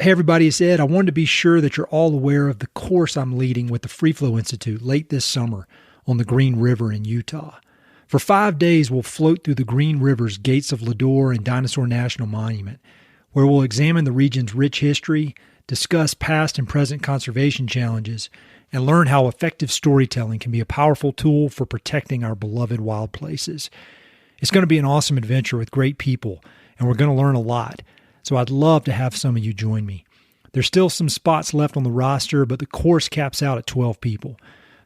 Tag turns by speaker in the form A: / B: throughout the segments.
A: Hey everybody, it's Ed. I wanted to be sure that you're all aware of the course I'm leading with the Free Flow Institute late this summer on the Green River in Utah. For 5 days, we'll float through the Green River's Gates of Lodore and Dinosaur National Monument, where we'll examine the region's rich history, discuss past and present conservation challenges, and learn how effective storytelling can be a powerful tool for protecting our beloved wild places. It's going to be an awesome adventure with great people, and we're going to learn a lot. So I'd love to have some of you join me. There's still some spots left on the roster, but the course caps out at 12 people.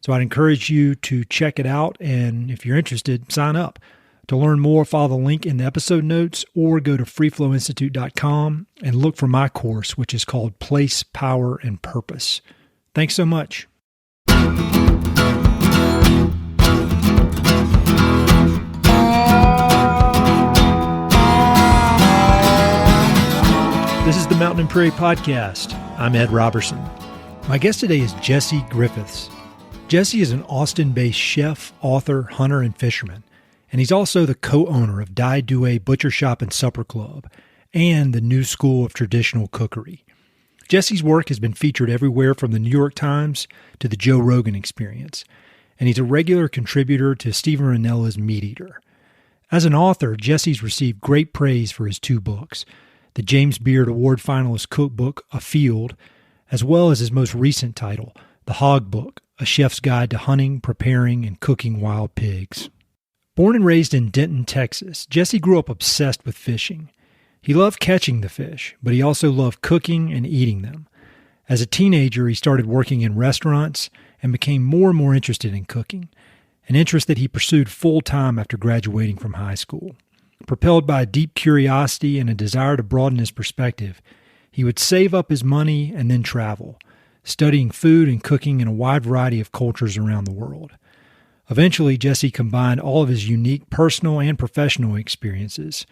A: So I'd encourage you to check it out, and if you're interested, sign up. To learn more, follow the link in the episode notes or go to freeflowinstitute.com and look for my course, which is called Place, Power, and Purpose. Thanks so much. This is the Mountain and Prairie Podcast. I'm Ed Robertson. My guest today is Jesse Griffiths. Jesse is an Austin-based chef, author, hunter, and fisherman, and he's also the co-owner of Dai Due Butcher Shop and Supper Club and the new School of Traditional Cookery. Jesse's work has been featured everywhere from the New York Times to the Joe Rogan Experience, and he's a regular contributor to Stephen Rinella's MeatEater. As an author, Jesse's received great praise for his 2 books, the James Beard Award-finalist cookbook, Afield, as well as his most recent title, the Hog Book, A Chef's Guide to Hunting, Preparing, and Cooking Wild Pigs. Born and raised in Denton, Texas, Jesse grew up obsessed with fishing. He loved catching the fish, but he also loved cooking and eating them. As a teenager, he started working in restaurants and became more and more interested in cooking, an interest that he pursued full-time after graduating from high school. Propelled by a deep curiosity and a desire to broaden his perspective, he would save up his money and then travel, studying food and cooking in a wide variety of cultures around the world. Eventually, Jesse combined all of his unique personal and professional experiences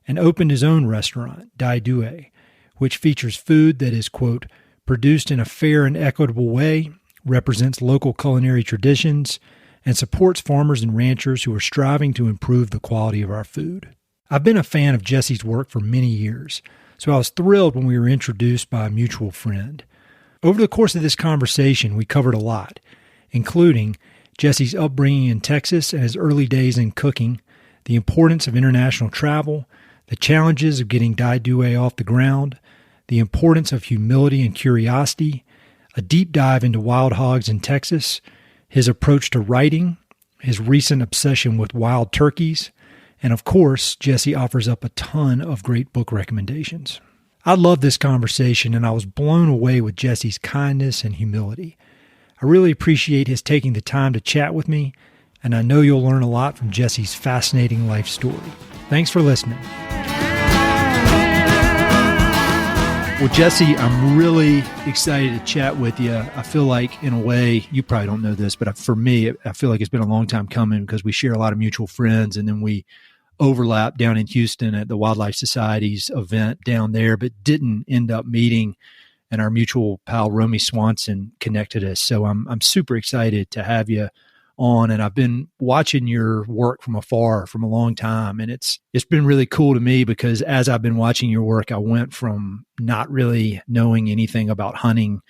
A: and opened his own restaurant, Dai Due, which features food that is, quote, produced in a fair and equitable way, represents local culinary traditions, and supports farmers and ranchers who are striving to improve the quality of our food. I've been a fan of Jesse's work for many years, so I was thrilled when we were introduced by a mutual friend. Over the course of this conversation, we covered a lot, including Jesse's upbringing in Texas and his early days in cooking, the importance of international travel, the challenges of getting Dai Due off the ground, the importance of humility and curiosity, a deep dive into wild hogs in Texas, his approach to writing, his recent obsession with wild turkeys, and of course, Jesse offers up a ton of great book recommendations. I love this conversation, and I was blown away with Jesse's kindness and humility. I really appreciate his taking the time to chat with me, and I know you'll learn a lot from Jesse's fascinating life story. Thanks for listening. Well, Jesse, I'm really excited to chat with you. I feel like, in a way, you probably don't know this, but for me, I feel like it's been a long time coming because we share a lot of mutual friends, and then we overlap down in Houston at the Wildlife Society's event down there, but didn't end up meeting, and our mutual pal, Romy Swanson, connected us. So I'm super excited to have you on, and I've been watching your work from afar from a long time, and it's been really cool to me because as I've been watching your work, I went from not really knowing anything about hunting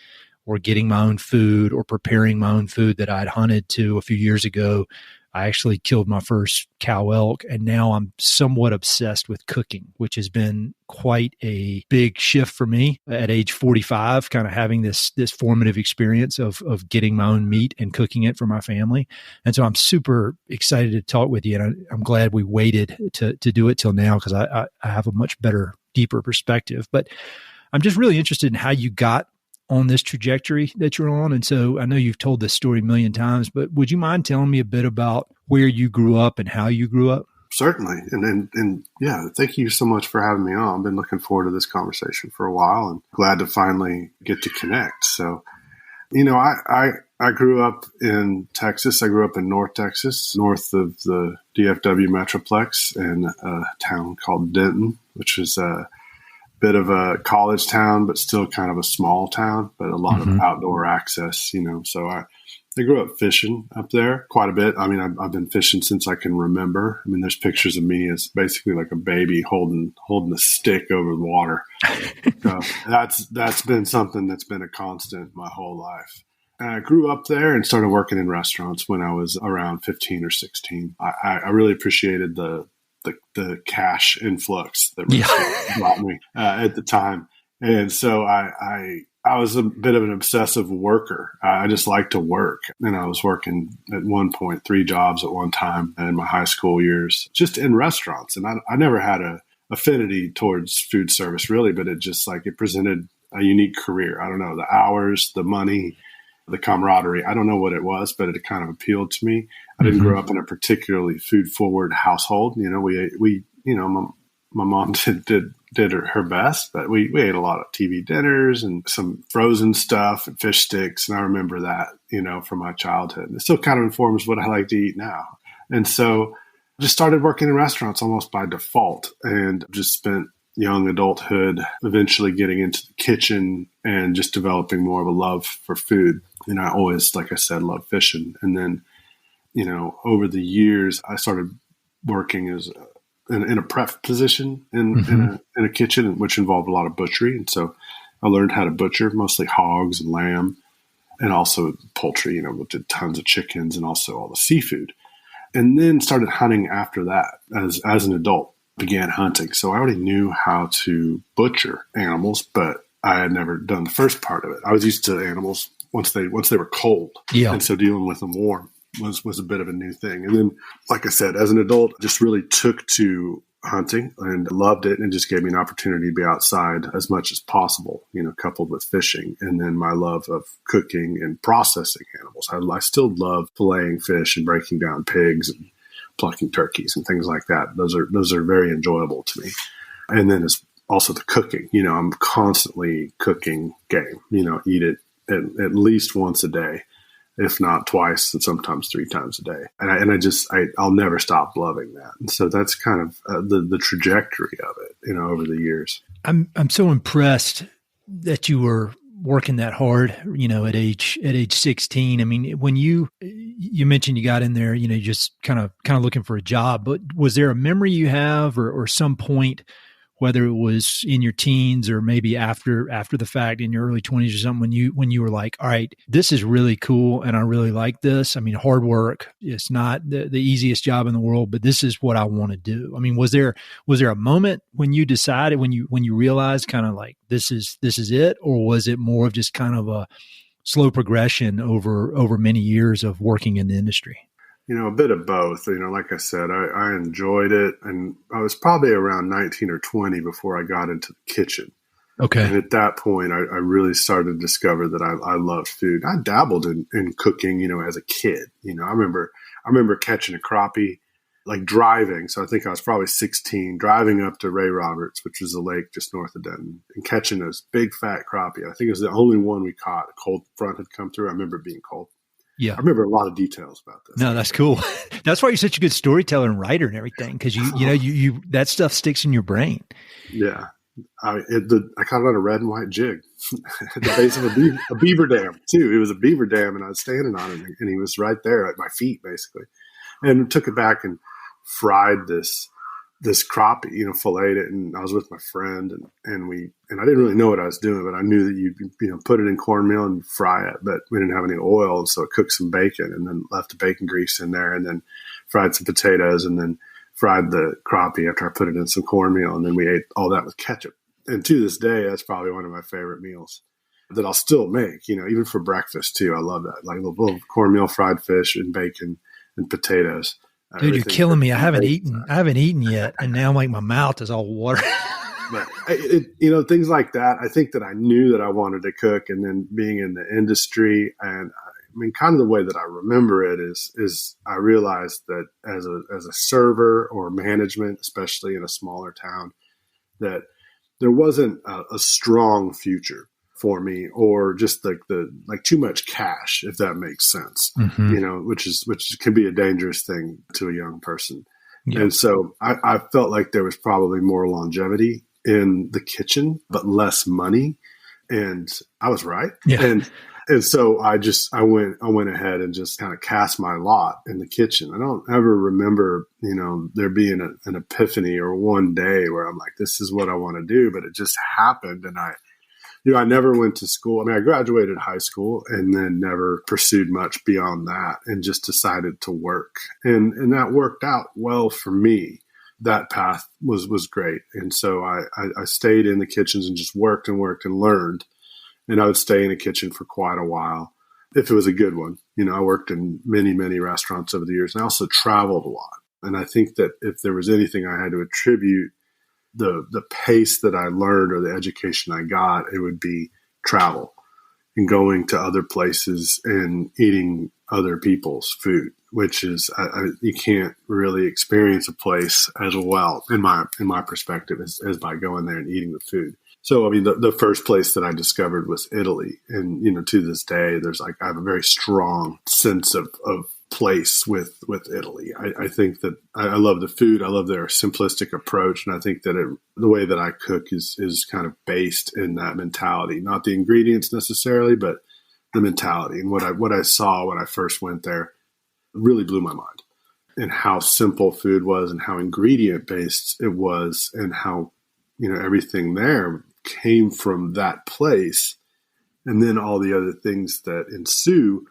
A: or getting my own food or preparing my own food that I'd hunted to a few years ago. I actually killed my first cow elk, and now I'm somewhat obsessed with cooking, which has been quite a big shift for me at age 45, kind of having this formative experience of getting my own meat and cooking it for my family. And so I'm super excited to talk with you, and I'm glad we waited to do it till now because I have a much better, deeper perspective. But I'm just really interested in how you got on this trajectory that you're on. And so I know you've told this story a million times, but would you mind telling me a bit about where you grew up and how you grew up?
B: Certainly. And yeah, thank you so much for having me on. I've been looking forward to this conversation for a while and glad to finally get to connect. So, I grew up in Texas. I grew up in North Texas, north of the DFW Metroplex in a town called Denton, which is a bit of a college town, but still kind of a small town, but a lot of outdoor access, So I grew up fishing up there quite a bit. I mean, I've been fishing since I can remember. I mean, there's pictures of me as basically like a baby holding a stick over the water. So that's been something that's been a constant my whole life. And I grew up there and started working in restaurants when I was around 15 or 16. I really appreciated the cash influx that restaurants brought me at the time. And so I was a bit of an obsessive worker. I just like to work. And I was working at one point 3 jobs at one time in my high school years, just in restaurants. And I never had a affinity towards food service really, but it just it presented a unique career. I don't know, the hours, the money, the camaraderie. I don't know what it was, but it kind of appealed to me. I didn't grow up in a particularly food forward household. You know, we my mom did her best, but we ate a lot of TV dinners and some frozen stuff and fish sticks. And I remember that, from my childhood. It still kind of informs what I like to eat now. And so I just started working in restaurants almost by default and just spent young adulthood eventually getting into the kitchen and just developing more of a love for food. And I always, like I said, loved fishing. And then, over the years, I started working as in a prep position in a kitchen, which involved a lot of butchery. And so I learned how to butcher mostly hogs and lamb and also poultry, we did tons of chickens and also all the seafood. And then started hunting after that as an adult, began hunting. So I already knew how to butcher animals, but I had never done the first part of it. I was used to animals once they were cold. Yeah. And so dealing with them warm was a bit of a new thing. And then, like I said, as an adult, just really took to hunting and loved it, and just gave me an opportunity to be outside as much as possible, coupled with fishing. And then my love of cooking and processing animals. I still love filleting fish and breaking down pigs and plucking turkeys and things like that. Those are very enjoyable to me. And then it's also the cooking. I'm constantly cooking game. Eat it at least once a day, if not twice, and sometimes 3 times a day. And I'll never stop loving that. And so that's kind of the trajectory of it, over the years. I'm
A: so impressed that you were working that hard, at age 16. I mean, when you mentioned you got in there, just kind of looking for a job, but was there a memory you have or some point, whether it was in your teens or maybe after the fact in your early 20s or something, when you were like, all right, this is really cool and I really like this. I mean, hard work, it's not the easiest job in the world, but this is what I want to do. I mean, was there a moment when you decided, when you realized kind of like this is it, or was it more of just kind of a slow progression over many years of working in the industry?
B: A bit of both. Like I said, I enjoyed it. And I was probably around 19 or 20 before I got into the kitchen. Okay. And at that point, I really started to discover that I loved food. I dabbled in cooking, as a kid. I remember catching a crappie, like driving. So I think I was probably 16, driving up to Ray Roberts, which is a lake just north of Denton, and catching this big fat crappie. I think it was the only one we caught. A cold front had come through. I remember it being cold. Yeah. I remember a lot of details about this.
A: No, that's cool. That's why you're such a good storyteller and writer and everything, because you that stuff sticks in your brain.
B: Yeah. I caught it on a red and white jig at the base of a beaver dam, too. It was a beaver dam, and I was standing on it, and he was right there at my feet, basically. And took it back and fried this crappie, filleted it, and I was with my friend, and I didn't really know what I was doing, but I knew that you put it in cornmeal and fry it, but we didn't have any oil, and so I cooked some bacon and then left the bacon grease in there, and then fried some potatoes, and then fried the crappie after I put it in some cornmeal, and then we ate all that with ketchup. And to this day, that's probably one of my favorite meals that I'll still make, even for breakfast too. I love that, like a little cornmeal, fried fish, and bacon and potatoes.
A: Dude, you're killing me. I haven't eaten yet. And now like my mouth is all water.
B: But things like that. I think that I knew that I wanted to cook, and then being in the industry, and I mean, kind of the way that I remember it is I realized that as a server or management, especially in a smaller town, that there wasn't a strong future for me, or just like too much cash, if that makes sense, which can be a dangerous thing to a young person. Yep. And so I felt like there was probably more longevity in the kitchen, but less money. And I was right.
A: Yeah.
B: And so I went ahead and just kind of cast my lot in the kitchen. I don't ever remember, there being an epiphany or one day where I'm like, this is what I want to do, but it just happened. And I never went to school. I mean, I graduated high school and then never pursued much beyond that and just decided to work. And that worked out well for me. That path was great. And so I stayed in the kitchens and just worked and learned. And I would stay in the kitchen for quite a while if it was a good one. I worked in many, many restaurants over the years, and I also traveled a lot. And I think that if there was anything I had to attribute the pace that I learned or the education I got, it would be travel and going to other places and eating other people's food, which is you can't really experience a place as well in my perspective as by going there and eating the food. So, I mean, the first place that I discovered was Italy. And, to this day, I have a very strong sense of place with Italy. I think that I love the food. I love their simplistic approach. And I think that the way that I cook is kind of based in that mentality, not the ingredients necessarily, but the mentality. And what I saw when I first went there really blew my mind, and how simple food was and how ingredient based it was, and how, everything there came from that place. And then all the other things that ensue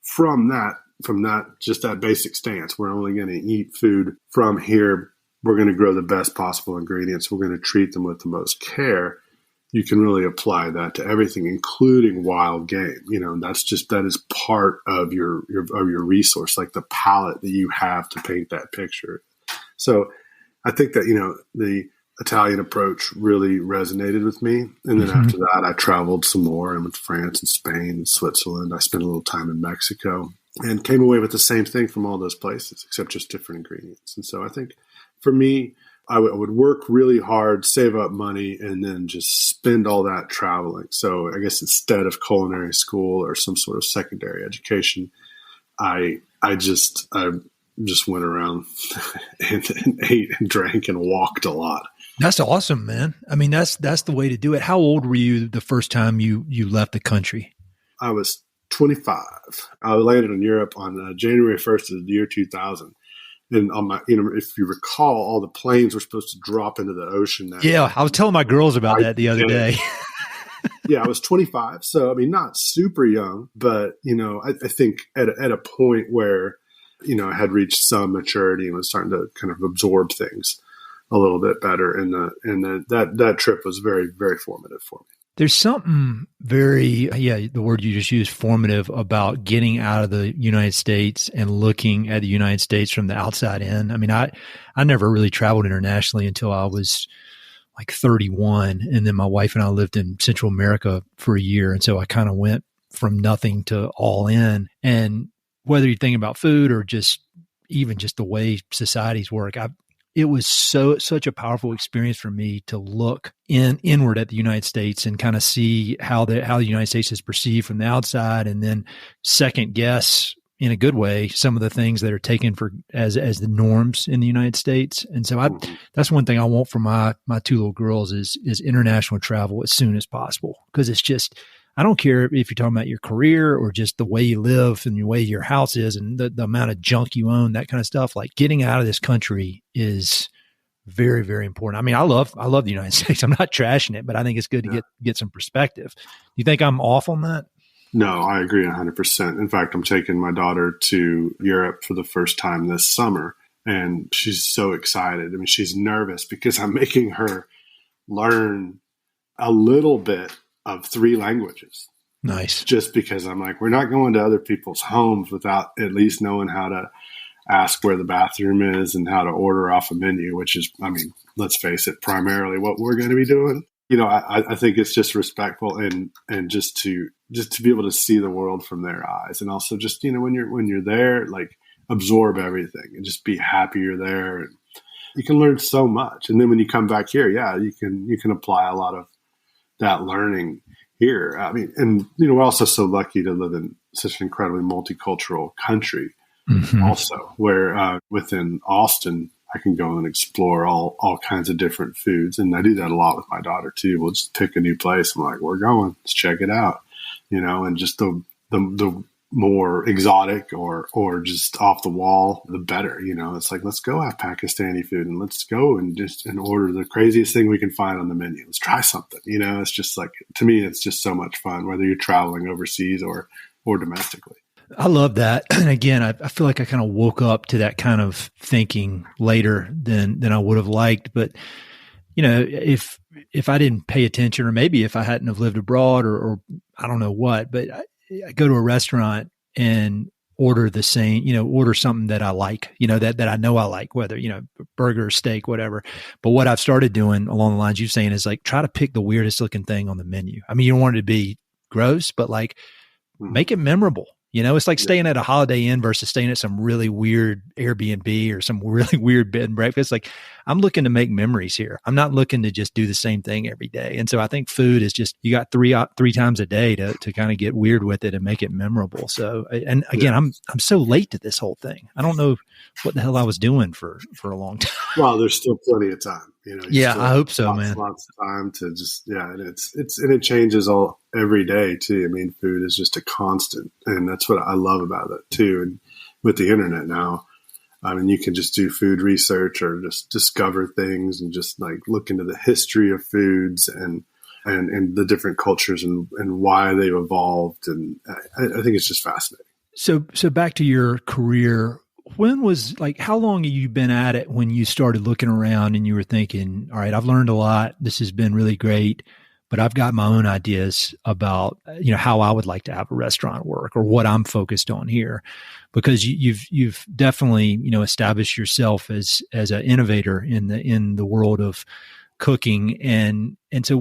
B: from that, just that basic stance. We're only going to eat food from here. We're going to grow the best possible ingredients. We're going to treat them with the most care. You can really apply that to everything, including wild game. That is part of your resource, like the palette that you have to paint that picture. So I think that, the Italian approach really resonated with me. And then after that, I traveled some more. I went to France and Spain and Switzerland. I spent a little time in Mexico and came away with the same thing from all those places, except just different ingredients. And so I think for me, I would work really hard, save up money, and then just spend all that traveling. So I guess instead of culinary school or some sort of secondary education, I just went around and ate and drank and walked a lot.
A: That's awesome, man. I mean, that's the way to do it. How old were you the first time you left the country?
B: I was 25. I landed in Europe on January 1st of the year 2000. And on my, if you recall, all the planes were supposed to drop into the ocean.
A: Yeah, I was telling my girls about that the other day.
B: Yeah, I was 25. So, I mean, not super young, but, I think at a point where, I had reached some maturity and was starting to kind of absorb things a little bit better. And that trip was very, very formative for me.
A: There's something the word you just used, formative, about getting out of the United States and looking at the United States from the outside in. I mean, I never really traveled internationally until I was like 31. And then my wife and I lived in Central America for a year. And so I kind of went from nothing to all in. And whether you're thinking about food or just even just the way societies work, it was such a powerful experience for me to look inward at the United States and kind of see how the United States is perceived from the outside, and then second guess in a good way some of the things that are taken for as the norms in the United States. And so that's one thing I want for my two little girls is international travel as soon as possible, because it's just, I don't care if you're talking about your career or just the way you live and the way your house is and the amount of junk you own, that kind of stuff. Like, getting out of this country is very, very important. I mean, I love the United States. I'm not trashing it, but I think it's good to get some perspective. Do you think I'm off on that?
B: No, I agree 100%. In fact, I'm taking my daughter to Europe for the first time this summer, and she's so excited. I mean, she's nervous because I'm making her learn a little bit of 3 languages.
A: Nice.
B: Just because I'm like, we're not going to other people's homes without at least knowing how to ask where the bathroom is and how to order off a menu, which is, I mean, let's face it, primarily what we're going to be doing. I think it's just respectful and just to be able to see the world from their eyes. And also just, when you're there, like, absorb everything and just be happy you're there. And you can learn so much. And then when you come back here, you can apply a lot of that learning here. I mean, and, we're also so lucky to live in such an incredibly multicultural country also, where within Austin, I can go and explore all kinds of different foods. And I do that a lot with my daughter too. We'll just pick a new place. I'm like, we're going, let's check it out, and just the more exotic or just off the wall, the better. It's like, let's go have Pakistani food and let's go and order the craziest thing we can find on the menu. Let's try something. It's just like, to me, it's just so much fun, whether you're traveling overseas or domestically.
A: I love that. And again, I feel like I kind of woke up to that kind of thinking later than I would have liked. But, if I didn't pay attention, or maybe if I hadn't have lived abroad or I don't know what, but I go to a restaurant and order the same, order something that I like, that I know I like, whether, burger, steak, whatever. But what I've started doing along the lines you're saying is like, try to pick the weirdest looking thing on the menu. I mean, you don't want it to be gross, but like make it memorable. It's like staying at a Holiday Inn versus staying at some really weird Airbnb or some really weird bed and breakfast. Like, I'm looking to make memories here. I'm not looking to just do the same thing every day. And so I think food is just, you got three times a day to kind of get weird with it and make it memorable. So, and again, I'm so late to this whole thing. I don't know what the hell I was doing for a long time.
B: Well, there's still plenty of time.
A: I hope so, man.
B: Lots of time to just, and it changes every day too. I mean, food is just a constant, and that's what I love about it too. And with the internet now, I mean, you can just do food research or just discover things and just like look into the history of foods and the different cultures and why they've evolved. And I think it's just fascinating.
A: So back to your career. When was how long have you been at it when you started looking around and you were thinking, all right, I've learned a lot. This has been really great, but I've got my own ideas about, how I would like to have a restaurant work or what I'm focused on here, because you've definitely, established yourself as an innovator in the world of cooking. And so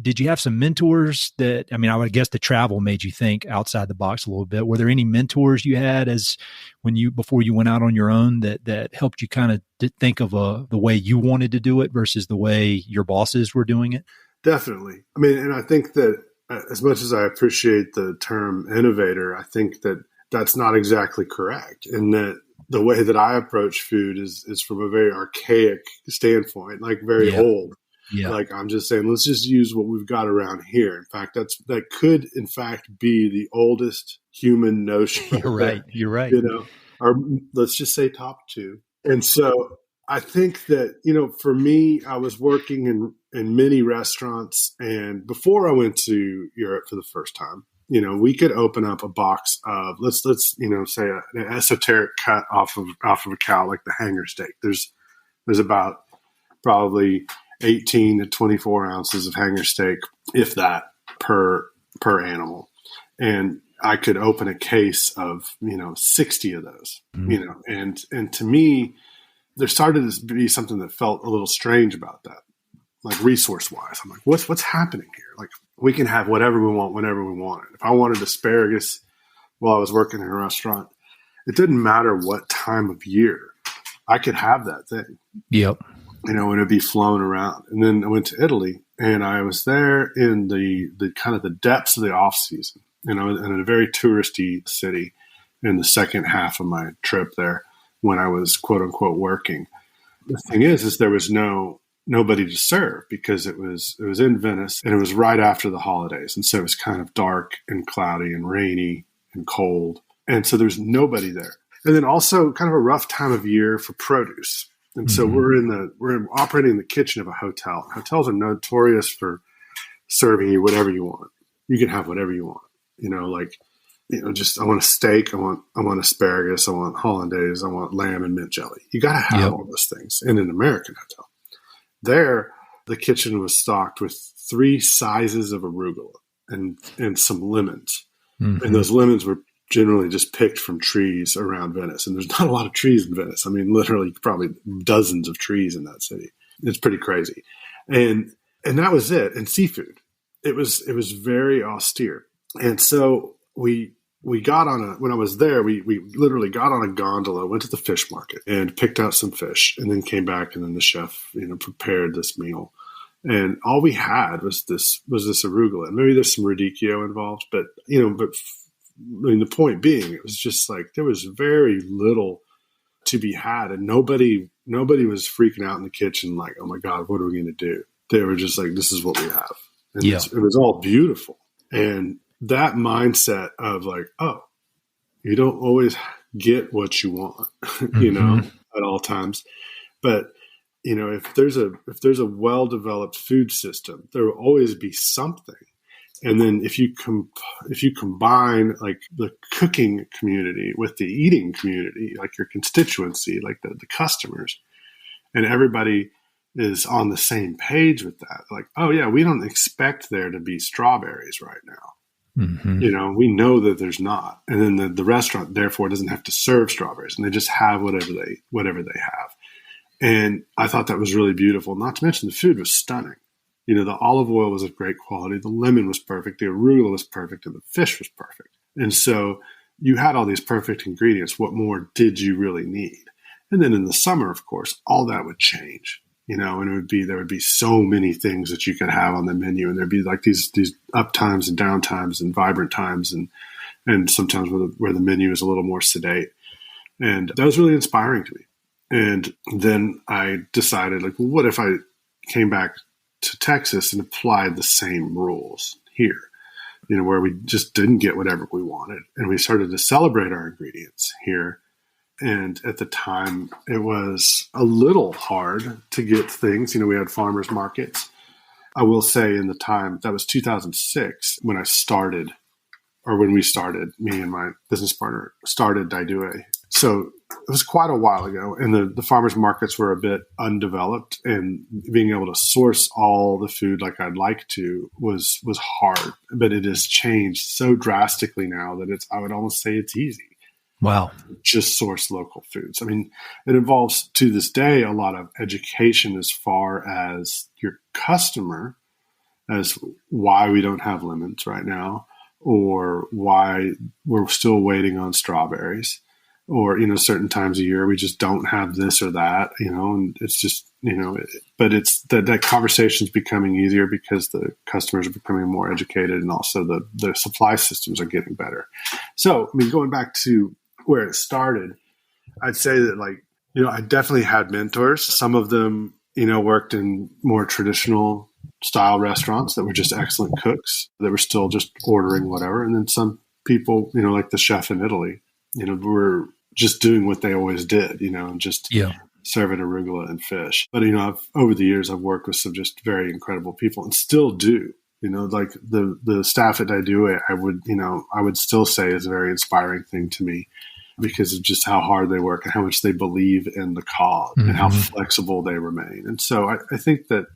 A: did you have some mentors that, I mean, I would guess the travel made you think outside the box a little bit. Were there any mentors you had before you went out on your own that helped you kind of think of the way you wanted to do it versus the way your bosses were doing it?
B: Definitely. I mean, and I think that as much as I appreciate the term innovator, I think that that's not exactly correct, and that the way that I approach food is from a very archaic standpoint, like very old. Yeah. Like, I'm just saying, let's just use what we've got around here. In fact, that could in fact be the oldest human notion.
A: You're right.
B: Or let's just say top two. And so I think that, for me, I was working in many restaurants, and before I went to Europe for the first time, we could open up a box of let's say an esoteric cut off of a cow, like the hanger steak. There's about probably 18 to 24 ounces of hanger steak, if that, per animal, and I could open a case of 60 of those. And to me, there started to be something that felt a little strange about that, like resource wise. I'm like, what's happening here? Like, we can have whatever we want whenever we want it. If I wanted asparagus while I was working in a restaurant, it didn't matter what time of year, I could have that thing.
A: Yep.
B: And it'd be flown around. And then I went to Italy, and I was there in the kind of the depths of the off season, in a very touristy city in the second half of my trip there when I was quote unquote working. The thing is there was nobody to serve because it was in Venice, and it was right after the holidays. And so it was kind of dark and cloudy and rainy and cold. And so there was nobody there. And then also kind of a rough time of year for produce. And so we're operating in the kitchen of a hotel. Hotels are notorious for serving you whatever you want. You can have whatever you want. Just I want a steak, I want asparagus, I want hollandaise, I want lamb and mint jelly. You got to have all those things in an American hotel. There, the kitchen was stocked with 3 sizes of arugula and some lemons. Mm-hmm. And those lemons were generally just picked from trees around Venice. And there's not a lot of trees in Venice. I mean, literally probably dozens of trees in that city. It's pretty crazy. And that was it. And seafood. It was very austere. And so we got when I was there, we literally got on a gondola, went to the fish market and picked out some fish, and then came back, and then the chef, prepared this meal. And all we had was this arugula. And maybe there's some radicchio involved, but the point being, it was just like there was very little to be had, and nobody nobody was freaking out in the kitchen like, oh my God, what are we going to do? They were just like, this is what we have. And it was all beautiful. And that mindset of like, oh, you don't always get what you want, at all times. But, if there's a well-developed food system, there will always be something. And then if you combine like the cooking community with the eating community, like your constituency, like the customers, and everybody is on the same page with that, like, oh yeah, we don't expect there to be strawberries right now. Mm-hmm. We know that there's not. And then the restaurant therefore doesn't have to serve strawberries, and they just have whatever they have. And I thought that was really beautiful. Not to mention the food was stunning. The olive oil was of great quality. The lemon was perfect. The arugula was perfect. And the fish was perfect. And so you had all these perfect ingredients. What more did you really need? And then in the summer, of course, all that would change, and there would be so many things that you could have on the menu. And there'd be like these up times and down times and vibrant times and sometimes where the menu is a little more sedate. And that was really inspiring to me. And then I decided, like, well, what if I came back to Texas and applied the same rules here, where we just didn't get whatever we wanted. And we started to celebrate our ingredients here. And at the time, it was a little hard to get things. We had farmers markets. I will say in the time, that was 2006 when we started, me and my business partner started Dai Due. So it was quite a while ago, and the farmers markets were a bit undeveloped, and being able to source all the food like I'd like to was hard. But it has changed so drastically now that I would almost say it's easy.
A: Wow.
B: Just source local foods. I mean, it involves to this day a lot of education as far as your customer, as why we don't have lemons right now, or why we're still waiting on strawberries. Or, certain times a year, we just don't have this or that, and it's just, but it's that conversation is becoming easier because the customers are becoming more educated, and also the supply systems are getting better. So, going back to where it started, I'd say that I definitely had mentors. Some of them, worked in more traditional style restaurants that were just excellent cooks that were still just ordering whatever. And then some people, like the chef in Italy, were just doing what they always did, and just serving arugula and fish. But, over the years, I've worked with some just very incredible people and still do, like the staff at Dai Due, I would still say is a very inspiring thing to me because of just how hard they work and how much they believe in the cause and how flexible they remain. And so I think that,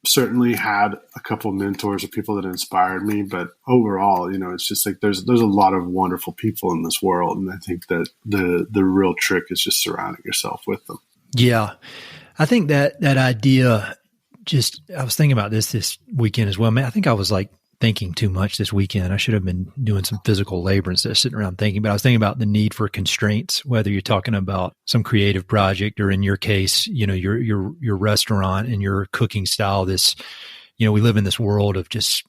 B: certainly had a couple of mentors or people that inspired me, but overall, it's just like there's a lot of wonderful people in this world, and I think that the real trick is just surrounding yourself with them.
A: Yeah, I think that idea. I was thinking about this weekend as well. Man, I think I was like thinking too much this weekend. I should have been doing some physical labor instead of sitting around thinking. But I was thinking about the need for constraints, whether you're talking about some creative project or in your case, your restaurant and your cooking style. This, we live in this world of just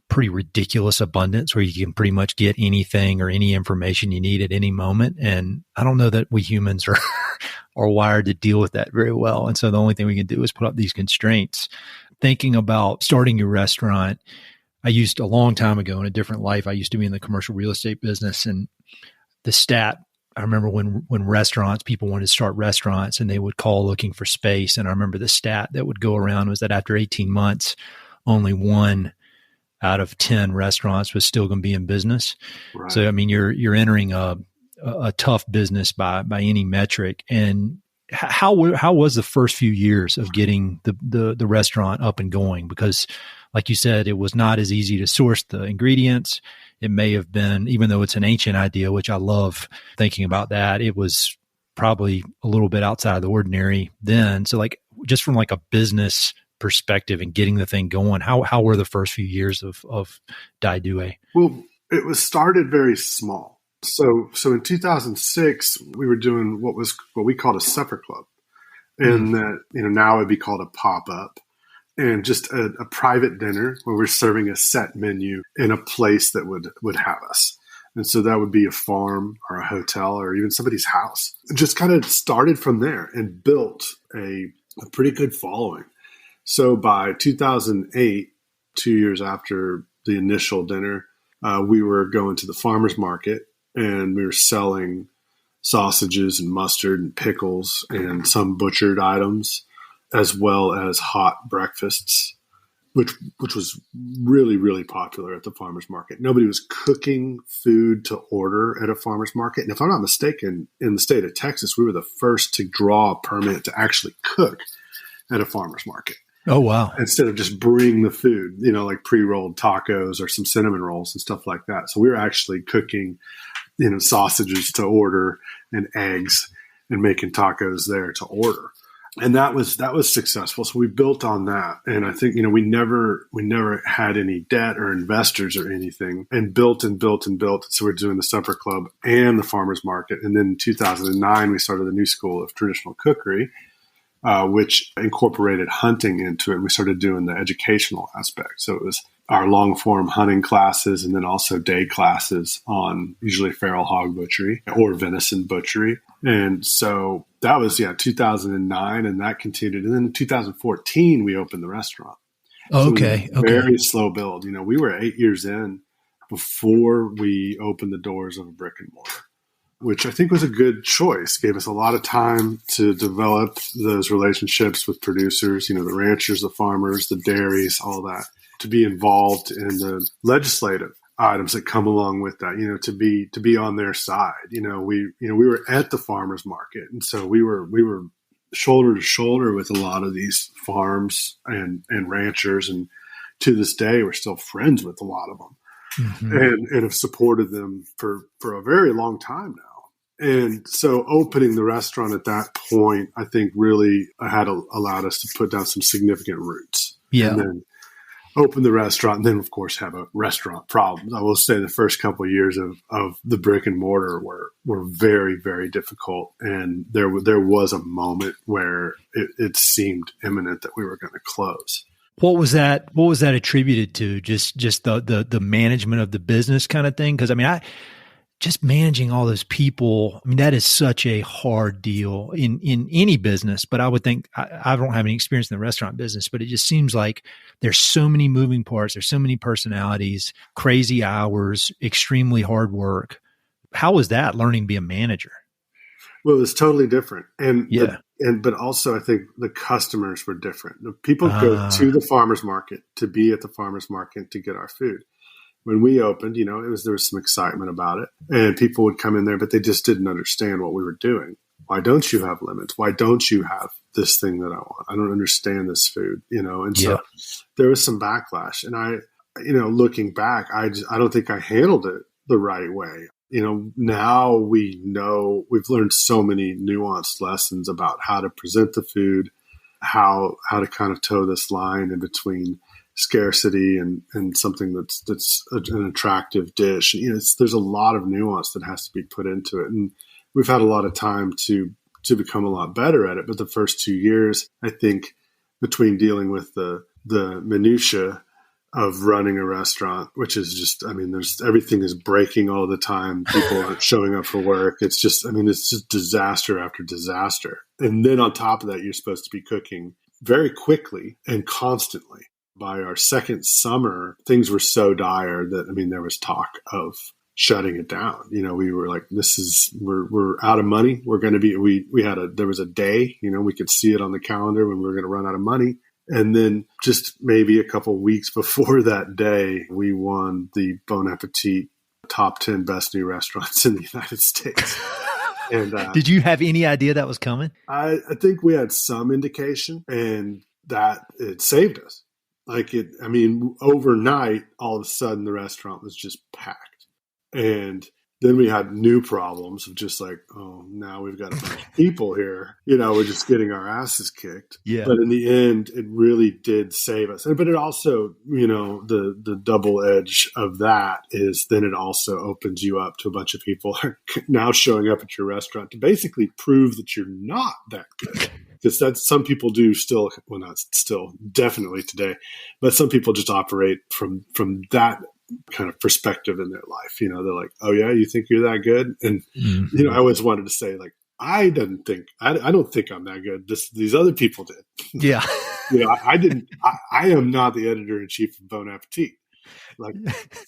A: pretty ridiculous abundance where you can pretty much get anything or any information you need at any moment. And I don't know that we humans are wired to deal with that very well. And so the only thing we can do is put up these constraints. Thinking about starting your restaurant, I used a long time ago in a different life, I used to be in the commercial real estate business, and the stat, I remember when people wanted to start restaurants and they would call looking for space. And I remember the stat that would go around was that after 18 months, only 1 out of 10 restaurants was still going to be in business. Right. So, you're entering a tough business by any metric. And how was the first few years of getting the restaurant up and going? Because like you said, it was not as easy to source the ingredients. It may have been, even though it's an ancient idea, which I love thinking about that, it was probably a little bit outside of the ordinary then. So just from a business perspective and getting the thing going, how were the first few years of Dai Due?
B: Well, it was started very small. So in 2006, we were doing what we called a supper club. And that, now it'd be called a pop-up. And just a private dinner where we're serving a set menu in a place that would have us. And so that would be a farm or a hotel or even somebody's house. Just kind of started from there and built a pretty good following. So by 2008, 2 years after the initial dinner, we were going to the farmer's market and we were selling sausages and mustard and pickles and some butchered items, as well as hot breakfasts, which was really, really popular at the farmer's market. Nobody was cooking food to order at a farmer's market. And if I'm not mistaken, in the state of Texas, we were the first to draw a permit to actually cook at a farmer's market.
A: Oh, wow.
B: Instead of just bring the food, like pre-rolled tacos or some cinnamon rolls and stuff like that. So we were actually cooking, sausages to order and eggs and making tacos there to order. And that was successful. So we built on that. And I think, we never had any debt or investors or anything, and built and built and built. So we're doing the supper club and the farmer's market. And then in 2009, we started the new School of Traditional Cookery, which incorporated hunting into it. And we started doing the educational aspect. So it was our long form hunting classes and then also day classes on usually feral hog butchery or venison butchery. And so that was, 2009, and that continued. And then in 2014, we opened the restaurant.
A: Okay.
B: So very slow build. We were 8 years in before we opened the doors of a brick and mortar, which I think was a good choice. Gave us a lot of time to develop those relationships with producers, the ranchers, the farmers, the dairies, all that, to be involved in the legislative items that come along with that, to be on their side. We were at the farmers market. And so we were shoulder to shoulder with a lot of these farms and ranchers. And to this day, we're still friends with a lot of them. Mm-hmm. and have supported them for a very long time now. And so opening the restaurant at that point, I think really allowed us to put down some significant roots.
A: Yeah.
B: And then open the restaurant, and then of course have a restaurant problem. I will say the first couple of years of the brick and mortar were very, very difficult. And there was a moment where it seemed imminent that we were going to close.
A: What was that attributed to? Just the management of the business kind of thing? Because just managing all those people, that is such a hard deal in any business. But I would think, I don't have any experience in the restaurant business, but it just seems like there's so many moving parts. There's so many personalities, crazy hours, extremely hard work. How was that, learning to be a manager?
B: Well, it was totally different. And
A: yeah.
B: But also I think the customers were different. The people go to the farmer's market to be at the farmer's market to get our food. When we opened, there was some excitement about it, and people would come in there, but they just didn't understand what we were doing. Why don't you have lemons? Why don't you have this thing that I want? I don't understand this food, and so there was some backlash. And I, looking back, I don't think I handled it the right way. Now we know, we've learned so many nuanced lessons about how to present the food, how to kind of toe this line in between scarcity and something that's an attractive dish. There's a lot of nuance that has to be put into it. And we've had a lot of time to become a lot better at it. But the first 2 years, I think, between dealing with the minutia of running a restaurant, which is just, everything is breaking all the time. People aren't showing up for work. It's just disaster after disaster. And then on top of that, you're supposed to be cooking very quickly and constantly. By our second summer, things were so dire that, there was talk of shutting it down. We were like, we're out of money. We're going to be, there was a day, we could see it on the calendar when we were going to run out of money. And then just maybe a couple of weeks before that day, we won the Bon Appetit top 10 best new restaurants in the United States. And
A: did you have any idea that was coming?
B: I think we had some indication, and that it saved us. Overnight, all of a sudden the restaurant was just packed. And then we had new problems of just like, oh, now we've got a bunch of people here. We're just getting our asses kicked.
A: Yeah.
B: But in the end, it really did save us. But it also, the double edge of that is then it also opens you up to a bunch of people now showing up at your restaurant to basically prove that you're not that good. Because that's, some people do still, well, not still, definitely today, but some people just operate from that kind of perspective in their life. They're like, oh yeah, you think you're that good? And, I always wanted to say, like, I don't think I'm that good. These other people did.
A: Yeah.
B: I didn't, I am not the editor-in-chief of Bon Appetit. Like,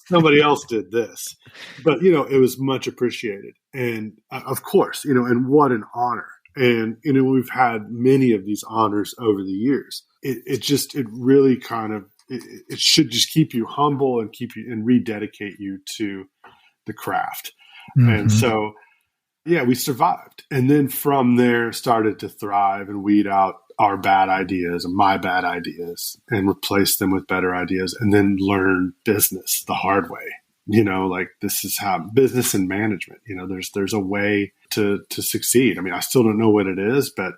B: somebody else did this, but, it was much appreciated. And of course, and what an honor. And, we've had many of these honors over the years. It really kind of, it should just keep you humble and rededicate you to the craft. And so, yeah, we survived. And then from there started to thrive and weed out our bad ideas and my bad ideas and replace them with better ideas, and then learn business the hard way. Like, this is how business and management, there's a way to succeed. I mean, I still don't know what it is, but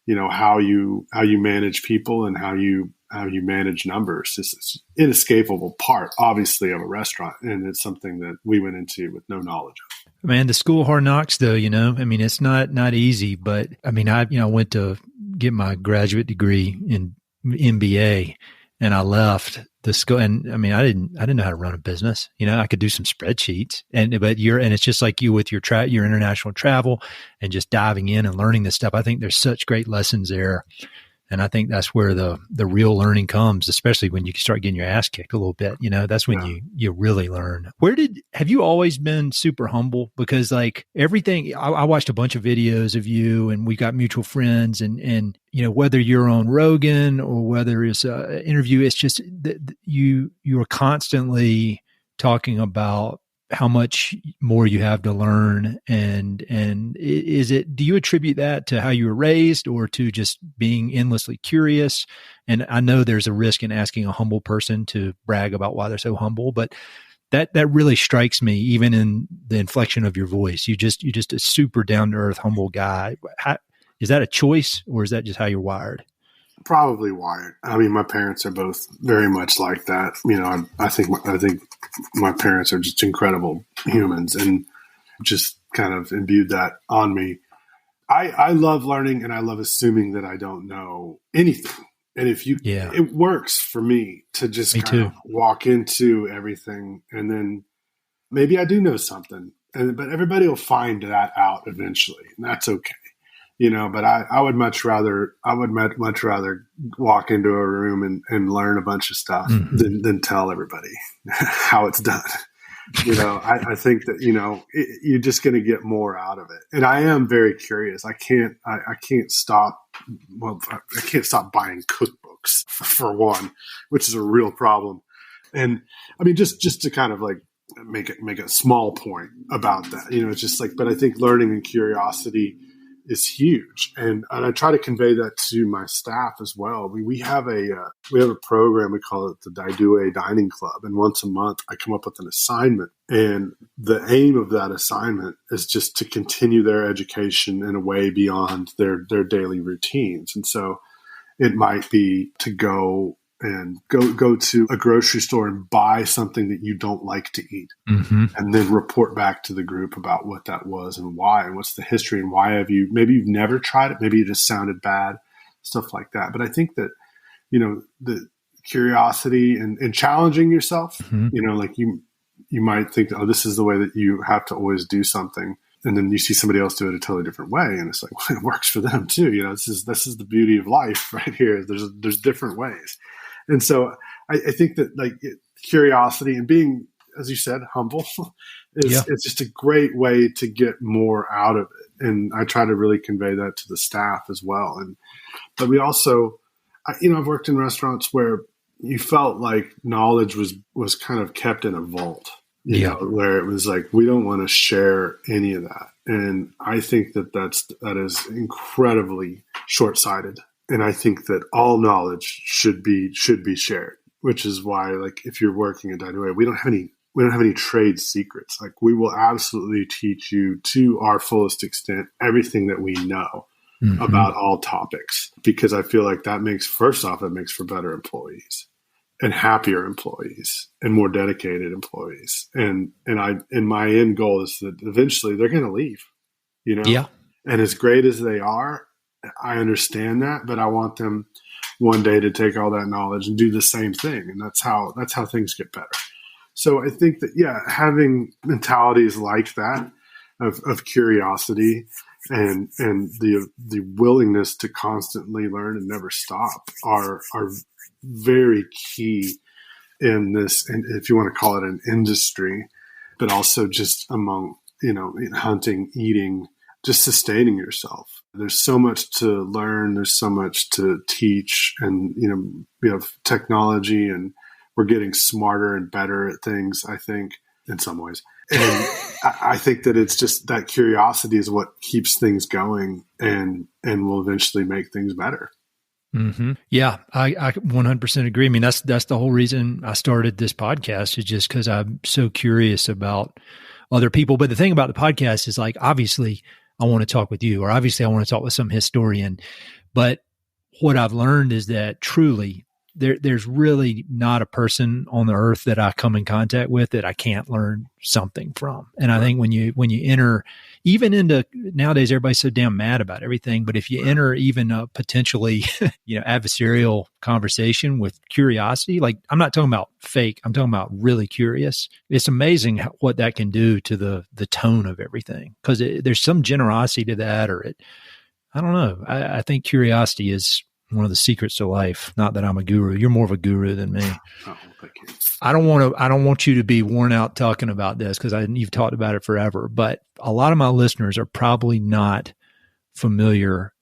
B: how you manage people and how you manage numbers is an inescapable part, obviously, of a restaurant. And it's something that we went into with no knowledge of.
A: Man, the School of Hard Knocks, though, I mean, it's not easy, but I mean, I went to get my graduate degree in MBA, and I left the school, and I mean, I didn't know how to run a business. I could do some spreadsheets, and it's just like you with your international travel and just diving in and learning this stuff. I think there's such great lessons there. And I think that's where the real learning comes, especially when you start getting your ass kicked a little bit. That's when you really learn. Have you always been super humble? Because like everything, I watched a bunch of videos of you, and we got mutual friends, and whether you're on Rogan or whether it's an interview, it's just that you are constantly talking about how much more you have to learn. And do you attribute that to how you were raised or to just being endlessly curious? And I know there's a risk in asking a humble person to brag about why they're so humble, but that really strikes me, even in the inflection of your voice. You're just a super down to earth, humble guy. Is that a choice, or is that just how you're wired?
B: Probably wired. I mean, my parents are both very much like that. I think my parents are just incredible humans, and just kind of imbued that on me. I love learning, and I love assuming that I don't know anything. And it works for me to just kind of walk into everything, and then maybe I do know something, but everybody will find that out eventually, and that's okay. But I would much rather walk into a room and learn a bunch of stuff than tell everybody how it's done. I think that, you're just going to get more out of it. And I am very curious. I can't stop. Well, I can't stop buying cookbooks for one, which is a real problem. And I mean, just to kind of like make a small point about that, it's just like, but I think learning and curiosity is huge. And I try to convey that to my staff as well. We have a program, we call it the Dai Due Dining Club. And once a month I come up with an assignment. And the aim of that assignment is just to continue their education in a way beyond their daily routines. And so it might be to go to a grocery store and buy something that you don't like to eat, and then report back to the group about what that was and why, and what's the history, and why maybe you've never tried it, maybe it just sounded bad, stuff like that. But I think that, the curiosity and challenging yourself, like you might think, oh, this is the way that you have to always do something. And then you see somebody else do it a totally different way, and it's like, well, it works for them too. This is the beauty of life right here. There's different ways. And so I think that like curiosity and being, as you said, humble it's just a great way to get more out of it. And I try to really convey that to the staff as well. But we also, I've worked in restaurants where you felt like knowledge was kind of kept in a vault, where it was like, we don't want to share any of that. And I think that is incredibly short-sighted. And I think that all knowledge should be shared, which is why, like, if you're working at Dai Due, we don't have any trade secrets. Like, we will absolutely teach you to our fullest extent everything that we know about all topics, because I feel like it makes for better employees and happier employees and more dedicated employees. And my end goal is that eventually they're going to leave, and as great as they are, I understand that, but I want them one day to take all that knowledge and do the same thing. And that's how things get better. So I think that, having mentalities like that of curiosity and the willingness to constantly learn and never stop are very key in this, and if you want to call it an industry, but also just among, in hunting, eating, just sustaining yourself. There's so much to learn. There's so much to teach, and, we have technology and we're getting smarter and better at things, I think, in some ways. And I think that it's just that curiosity is what keeps things going and will eventually make things better.
A: Mm-hmm. Yeah, I 100% agree. I mean, that's the whole reason I started this podcast, is just because I'm so curious about other people. But the thing about the podcast is, like, obviously I want to talk with you, or obviously I want to talk with some historian. But what I've learned is that truly there's really not a person on the earth that I come in contact with that I can't learn something from. And I think when you enter even into, nowadays everybody's so damn mad about everything, but if you enter even a potentially, adversarial conversation with curiosity, like, I'm not talking about fake, I'm talking about really curious. It's amazing what that can do to the tone of everything, because there's some generosity to that, I don't know. I think curiosity is one of the secrets to life. Not that I'm a guru. You're more of a guru than me.
B: Oh, thank you.
A: I don't want you to be worn out talking about this, because you've talked about it forever, but a lot of my listeners are probably not familiar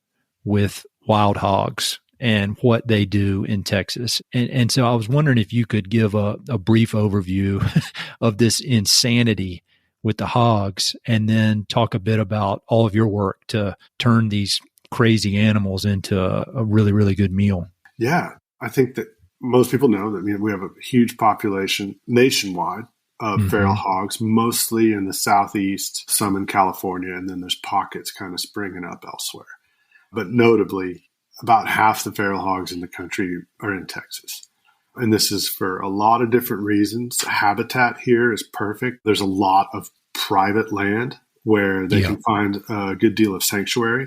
A: with wild hogs and what they do in Texas. And so I was wondering if you could give a brief overview of this insanity with the hogs, and then talk a bit about all of your work to turn these crazy animals into a really, really good meal.
B: Yeah. I think that most people know that we have a huge population nationwide of feral hogs, mostly in the Southeast, some in California, and then there's pockets kind of springing up elsewhere. But notably, about half the feral hogs in the country are in Texas. And this is for a lot of different reasons. Habitat here is perfect. There's a lot of private land where they can find a good deal of sanctuary.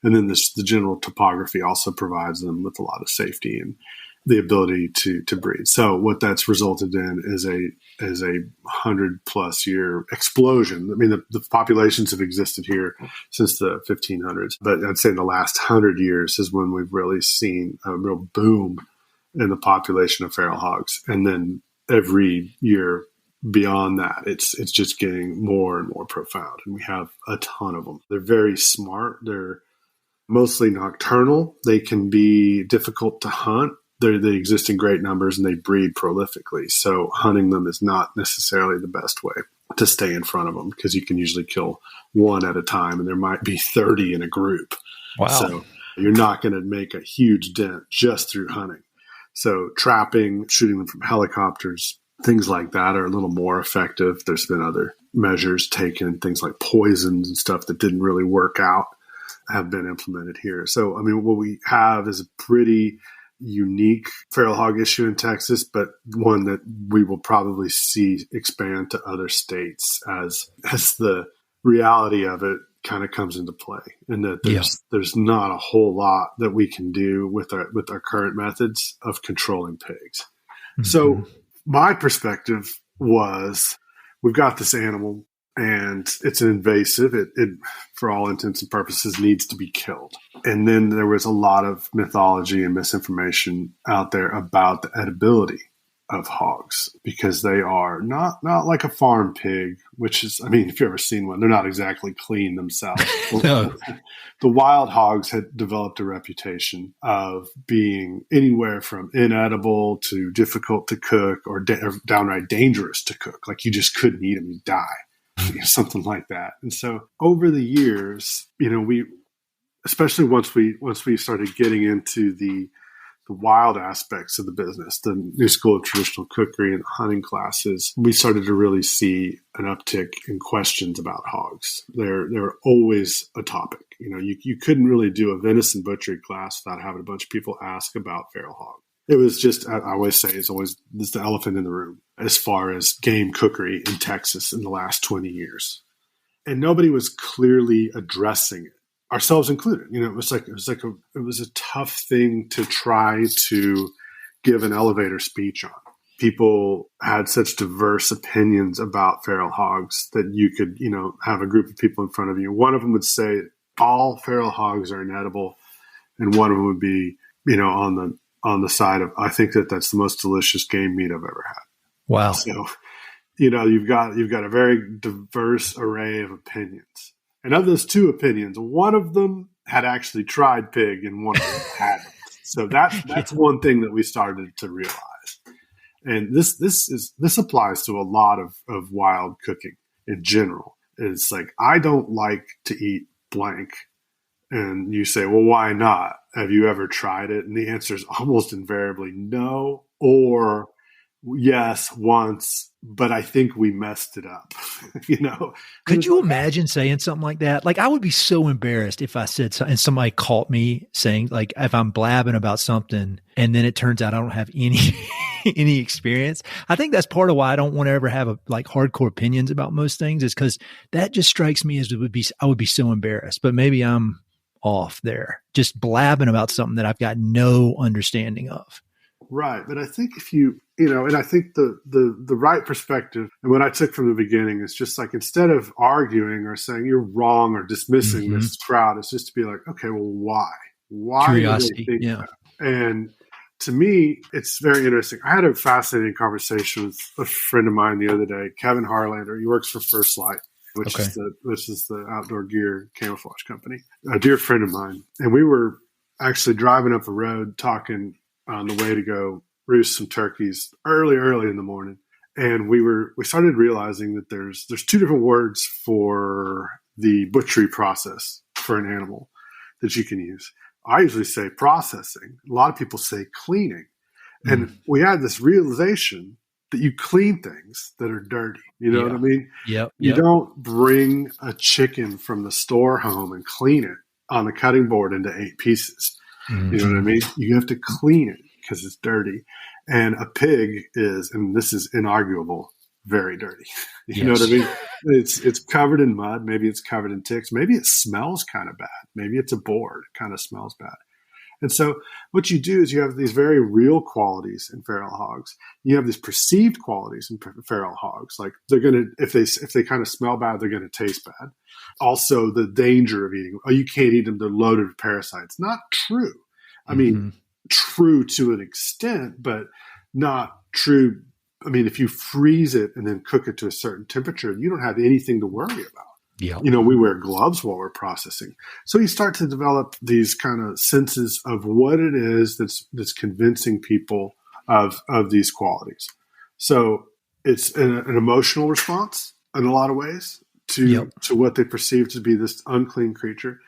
B: And then the general topography also provides them with a lot of safety and the ability to breed. So what that's resulted in is a 100+ year explosion. I mean, the populations have existed here since the 1500s, but I'd say in the last 100 years is when we've really seen a real boom in the population of feral hogs. And then every year beyond that, it's just getting more and more profound. And we have a ton of them. They're very smart. They're mostly nocturnal. They can be difficult to hunt. They exist in great numbers and they breed prolifically. So hunting them is not necessarily the best way to stay in front of them, because you can usually kill one at a time and there might be 30 in a group.
A: Wow.
B: So you're not going to make a huge dent just through hunting. So trapping, shooting them from helicopters, things like that are a little more effective. There's been other measures taken, things like poisons and stuff that didn't really work out have been implemented here. So, I mean, what we have is a pretty unique feral hog issue in Texas, but one that we will probably see expand to other states as the reality of it kind of comes into play, and that there's not a whole lot that we can do with our current methods of controlling pigs. Mm-hmm. So my perspective was, we've got this animal and it's an invasive. It for all intents and purposes needs to be killed. And then there was a lot of mythology and misinformation out there about the edibility of hogs, because they are not like a farm pig, which is, I mean, if you've ever seen one, they're not exactly clean themselves. No. The wild hogs had developed a reputation of being anywhere from inedible to difficult to cook, or downright dangerous to cook. Like, you just couldn't eat them, you'd die, something like that. And so over the years, we, especially once we started getting into the wild aspects of the business, the new School of Traditional Cookery and hunting classes, we started to really see an uptick in questions about hogs. They're always a topic. You couldn't really do a venison butchery class without having a bunch of people ask about feral hog. It was just, I always say, it's the elephant in the room as far as game cookery in Texas in the last 20 years. And nobody was clearly addressing it, ourselves included. It was a tough thing to try to give an elevator speech on. people had such diverse opinions about feral hogs that you could, have a group of people in front of you. One of them would say all feral hogs are inedible, and one of them would be, on the side of, I think that's the most delicious game meat I've ever had.
A: Wow.
B: So, you've got a very diverse array of opinions. And of those two opinions, one of them had actually tried pig and one of them hadn't. So that's one thing that we started to realize. And this applies to a lot of wild cooking in general. It's like, I don't like to eat blank. And you say, well, why not? Have you ever tried it? And the answer is almost invariably no, or yes, once, but I think we messed it up.
A: Could you imagine saying something like that? Like, I would be so embarrassed if I said something and somebody caught me saying, like, if I'm blabbing about something and then it turns out I don't have any experience. I think that's part of why I don't want to ever have hardcore opinions about most things, is because that just strikes me as I would be so embarrassed. But maybe I'm off there, just blabbing about something that I've got no understanding of.
B: Right. But I think if and I think the right perspective, and what I took from the beginning, is just like, instead of arguing or saying you're wrong or dismissing this crowd, it's just to be like, okay, well, why? Why?
A: Curiosity.
B: Do they think
A: Yeah.
B: that? And to me, it's very interesting. I had a fascinating conversation with a friend of mine the other day, Kevin Harlander. He works for First Light, which is the outdoor gear camouflage company, a dear friend of mine. And we were actually driving up a road talking on the way to go roost some turkeys early in the morning. And we started realizing that there's two different words for the butchery process for an animal that you can use. I usually say processing. A lot of people say cleaning. And we had this realization that you clean things that are dirty. You know what I mean?
A: Yep.
B: You don't bring a chicken from the store home and clean it on the cutting board into 8 pieces. You know what I mean? You have to clean it because it's dirty. And a pig is, and this is inarguable, very dirty. You know what I mean? It's covered in mud. Maybe it's covered in ticks. Maybe it smells kind of bad. Maybe it's a board. It kind of smells bad. And so what you do is you have these very real qualities in feral hogs. You have these perceived qualities in feral hogs. Like, they're going to, if they kind of smell bad, they're going to taste bad. Also, the danger of eating, you can't eat them, they're loaded with parasites. Not true. I mean, true to an extent, but not true. I mean, if you freeze it and then cook it to a certain temperature, you don't have anything to worry about.
A: Yeah.
B: We wear gloves while we're processing. So you start to develop these kind of senses of what it is that's convincing people of these qualities. So it's an emotional response in a lot of ways to what they perceive to be this unclean creature,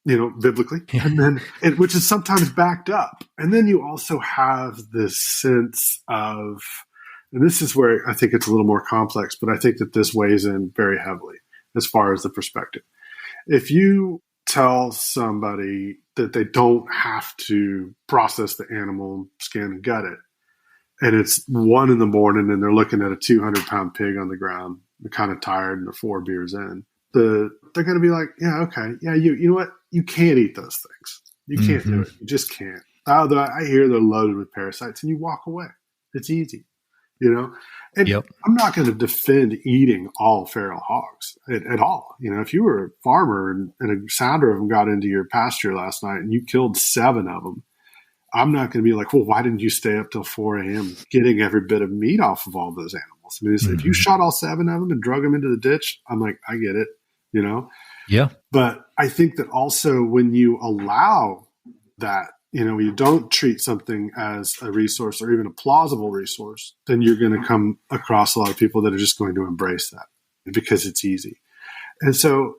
B: biblically, and then which is sometimes backed up. And then you also have this sense of, and this is where I think it's a little more complex, but I think that this weighs in very heavily as far as the perspective. If you tell somebody that they don't have to process the animal, skin and gut it, and it's 1 a.m. and they're looking at a 200-pound pig on the ground, they're kind of tired and they're 4 beers in, they're going to be like, yeah, okay. Yeah, you know what? You can't eat those things. You can't do it. You just can't. Although I hear they're loaded with parasites, and you walk away. It's easy, And I'm not going to defend eating all feral hogs at all. If you were a farmer and a sounder of them got into your pasture last night and you killed 7 of them, I'm not going to be like, well, why didn't you stay up till 4 a.m. getting every bit of meat off of all those animals? I mean, if you shot all 7 of them and drug them into the ditch, I'm like, I get it,
A: Yeah.
B: But I think that also when you allow that, you don't treat something as a resource or even a plausible resource, then you're going to come across a lot of people that are just going to embrace that because it's easy. And so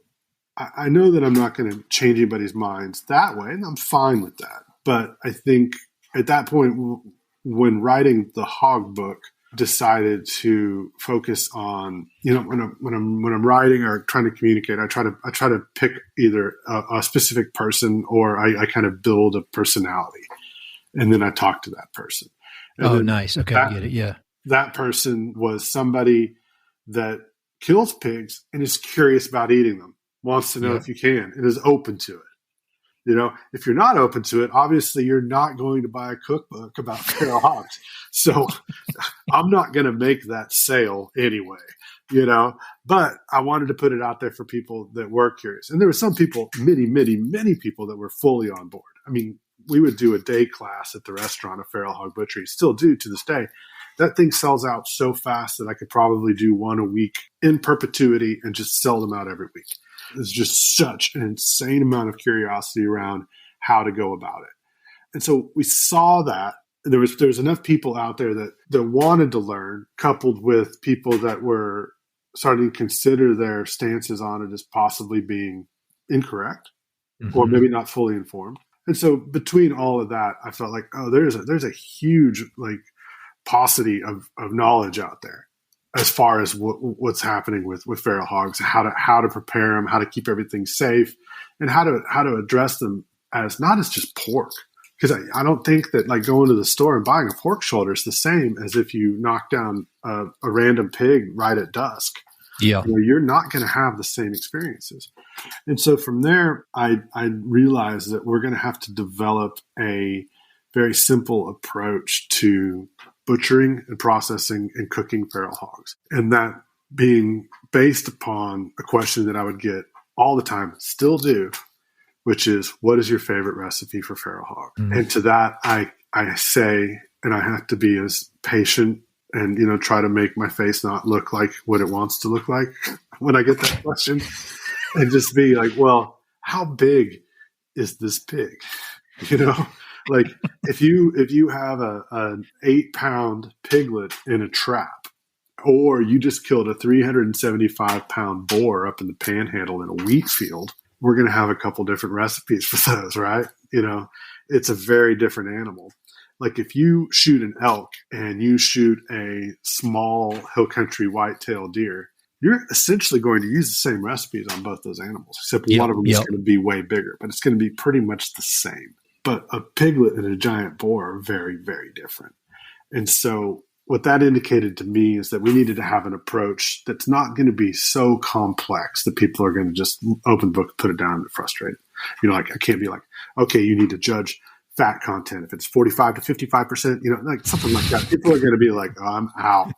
B: I know that I'm not going to change anybody's minds that way, and I'm fine with that. But I think at that point, when writing the Hog Book, decided to focus on, when I'm writing or trying to communicate, I try to pick either a specific person or I kind of build a personality, and then I talk to that person. And
A: nice. Okay, I get it. Yeah.
B: That person was somebody that kills pigs and is curious about eating them, wants to know if you can, and is open to it. If you're not open to it, obviously you're not going to buy a cookbook about feral hogs. So I'm not going to make that sale anyway, but I wanted to put it out there for people that were curious. And there were some people, many people that were fully on board. I mean, we would do a day class at the restaurant of feral hog butchery, still do to this day. That thing sells out so fast that I could probably do one a week in perpetuity and just sell them out every week. There's just such an insane amount of curiosity around how to go about it. And so we saw that there was enough people out there that wanted to learn, coupled with people that were starting to consider their stances on it as possibly being incorrect or maybe not fully informed. And so between all of that, I felt like, there's a huge paucity of knowledge out there as far as what's happening with feral hogs, how to prepare them, how to keep everything safe, and how to address them as not as just pork. Because I don't think that going to the store and buying a pork shoulder is the same as if you knock down a random pig right at dusk.
A: Yeah,
B: you're not going to have the same experiences. And so from there, I realized that we're going to have to develop a very simple approach to butchering and processing and cooking feral hogs. And that being based upon a question that I would get all the time, still do, which is, what is your favorite recipe for feral hog? And to that, I say, and I have to be as patient and, try to make my face not look like what it wants to look like when I get that question, and just be like, well, how big is this pig? If you have an 8-pound piglet in a trap, or you just killed a 375-pound boar up in the panhandle in a wheat field, we're going to have a couple different recipes for those, right? It's a very different animal. If you shoot an elk and you shoot a small hill country white-tailed deer, you're essentially going to use the same recipes on both those animals, except one of them is going to be way bigger, but it's going to be pretty much the same. But a piglet and a giant boar are very, very different. And so what that indicated to me is that we needed to have an approach that's not going to be so complex that people are going to just open book, put it down, and get frustrated. I can't be like, okay, you need to judge fat content. If it's 45 to 55%, something like that. People are going to be like, oh, I'm out.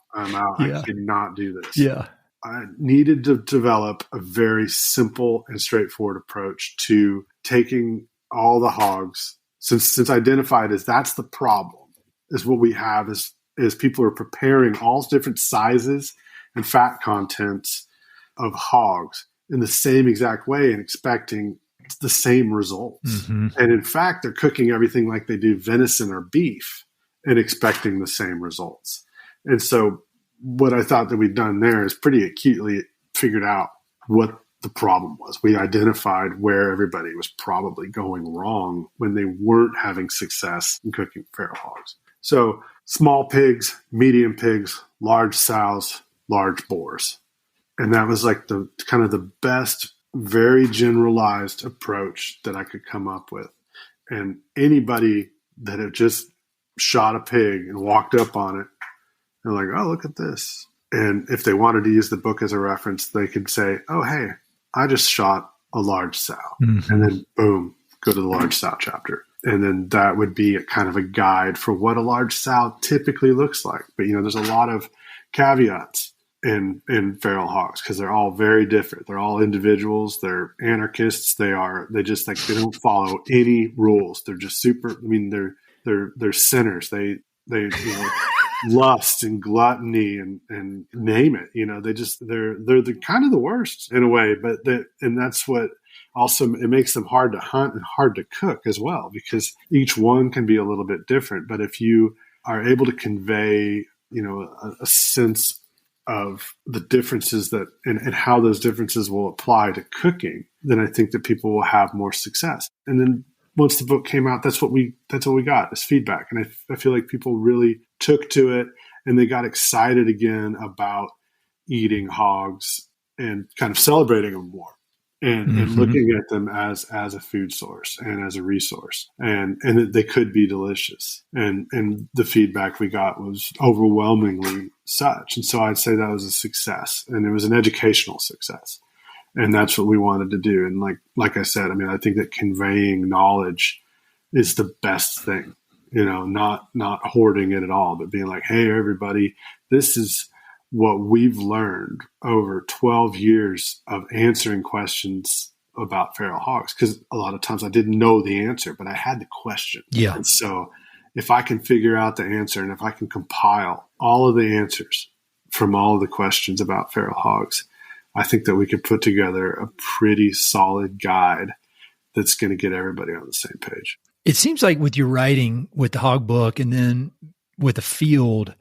B: Yeah. I cannot do this.
A: Yeah.
B: I needed to develop a very simple and straightforward approach to taking all the hogs, since identified as that's the problem, is what we have is people are preparing all different sizes and fat contents of hogs in the same exact way and expecting the same results. And in fact, they're cooking everything like they do venison or beef and expecting the same results. And so what I thought that we'd done there is pretty acutely figured out what the problem was. We identified where everybody was probably going wrong when they weren't having success in cooking feral hogs. So small pigs, medium pigs, large sows, large boars. And that was the kind of the best, very generalized approach that I could come up with. And anybody that had just shot a pig and walked up on it, they're like, oh, look at this. And if they wanted to use the book as a reference, they could say, oh, hey, I just shot a large sow. And then boom, go to the large sow chapter. And then that would be a kind of a guide for what a large sow typically looks like. But, there's a lot of caveats in feral hogs because they're all very different. They're all individuals. They're anarchists. They don't follow any rules. They're just they're sinners. They lust and gluttony and name it. They're the kind of the worst in a way, and that's what also it makes them hard to hunt and hard to cook as well, because each one can be a little bit different. But if you are able to convey, a sense of the differences and how those differences will apply to cooking, then I think that people will have more success. And then once the book came out, that's what we got as feedback. And I feel like people really took to it and they got excited again about eating hogs and kind of celebrating them more and looking at them as a food source and as a resource and that they could be delicious. And the feedback we got was overwhelmingly such. And so I'd say that was a success, and it was an educational success. And that's what we wanted to do. And like I said, I mean, I think that conveying knowledge is the best thing, not hoarding it at all, but being like, hey, everybody, this is what we've learned over 12 years of answering questions about feral hogs. Because a lot of times I didn't know the answer, but I had the question.
A: Yeah.
B: And so if I can figure out the answer and if I can compile all of the answers from all of the questions about feral hogs, I think that we could put together a pretty solid guide that's going to get everybody on the same page.
A: It seems like with your writing with the Hog Book and then with Afield,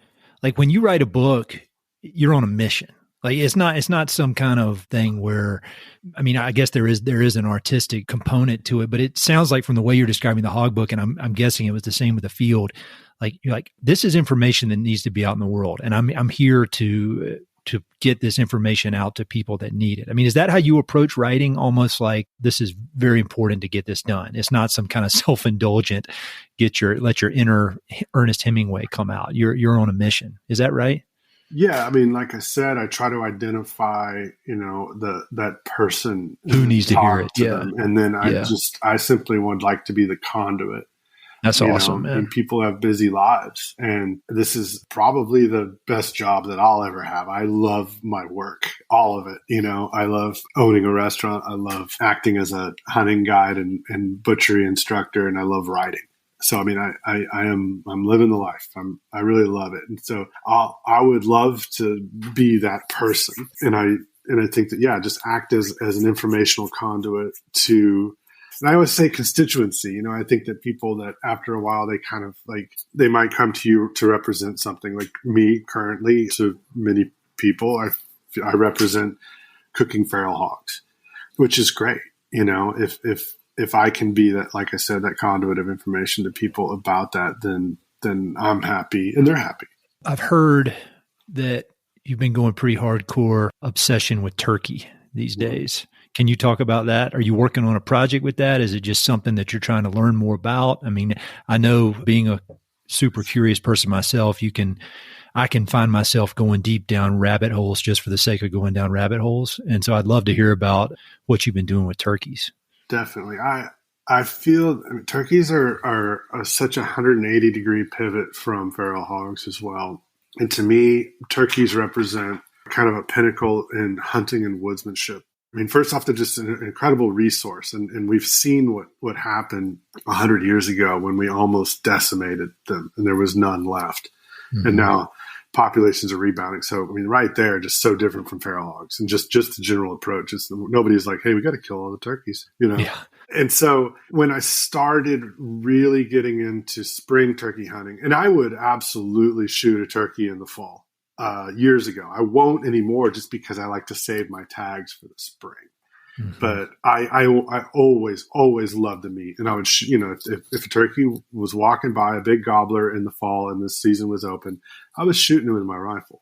A: like when you write a book, you're on a mission. Like it's not some kind of thing where, I mean, I guess there is an artistic component to it, but it sounds like from the way you're describing the Hog Book, and I'm guessing it was the same with Afield. Like you're like, this is information that needs to be out in the world, and I'm here to get this information out to people that need it. I mean, is that how you approach writing? Almost like this is very important to get this done. It's not some kind of self-indulgent, let your inner Ernest Hemingway come out. You're on a mission. Is that right?
B: Yeah. I mean, like I said, I try to identify, that person
A: who needs to hear it. Yeah.
B: Them. And then I simply would like to be the conduit.
A: That's awesome, man.
B: And people have busy lives. And this is probably the best job that I'll ever have. I love my work, all of it. I love owning a restaurant. I love acting as a hunting guide and butchery instructor. And I love writing. So, I mean, I'm living the life. I really love it. And so I would love to be that person. And I think that, just act as an informational conduit to, and I always say constituency. I think that people that after a while, they kind of they might come to you to represent something. Like me currently, to many people, I represent cooking feral hogs, which is great. If I can be that, like I said, that conduit of information to people about that, then I'm happy and they're happy.
A: I've heard that you've been going pretty hardcore obsession with turkey these days. Can you talk about that? Are you working on a project with that? Is it just something that you're trying to learn more about? I mean, I know being a super curious person myself, I can find myself going deep down rabbit holes just for the sake of going down rabbit holes. And so I'd love to hear about what you've been doing with turkeys.
B: Definitely. I feel turkeys are such a 180-degree pivot from feral hogs as well. And to me, turkeys represent kind of a pinnacle in hunting and woodsmanship. I mean, first off, they're just an incredible resource. And we've seen what happened 100 years ago when we almost decimated them and there was none left. Mm-hmm. And now populations are rebounding. So, I mean, right there, just so different from feral hogs and just the general approach. Nobody's like, hey, we got to kill all the turkeys, Yeah. And so when I started really getting into spring turkey hunting, and I would absolutely shoot a turkey in the fall years ago. I won't anymore just because I like to save my tags for the spring. Mm-hmm. But I always loved the meat. And I would, if a turkey was walking by, a big gobbler in the fall and the season was open, I was shooting him with my rifle.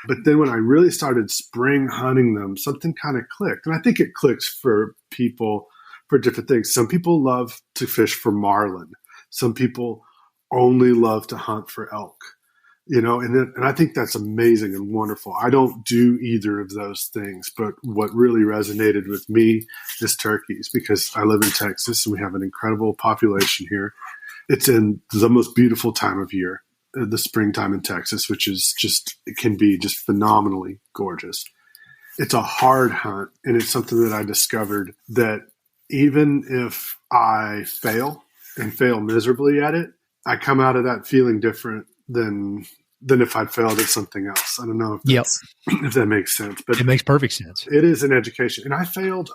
B: But then when I really started spring hunting them, something kind of clicked. And I think it clicks for people for different things. Some people love to fish for marlin. Some people only love to hunt for elk. And I think that's amazing and wonderful. I don't do either of those things, but what really resonated with me is turkeys because I live in Texas and we have an incredible population here. It's in the most beautiful time of year, the springtime in Texas, which is it can be just phenomenally gorgeous. It's a hard hunt, and it's something that I discovered that even if I fail and fail miserably at it, I come out of that feeling different than if I'd failed at something else. I don't know if that makes sense, but
A: it makes perfect sense.
B: It is an education. And I failed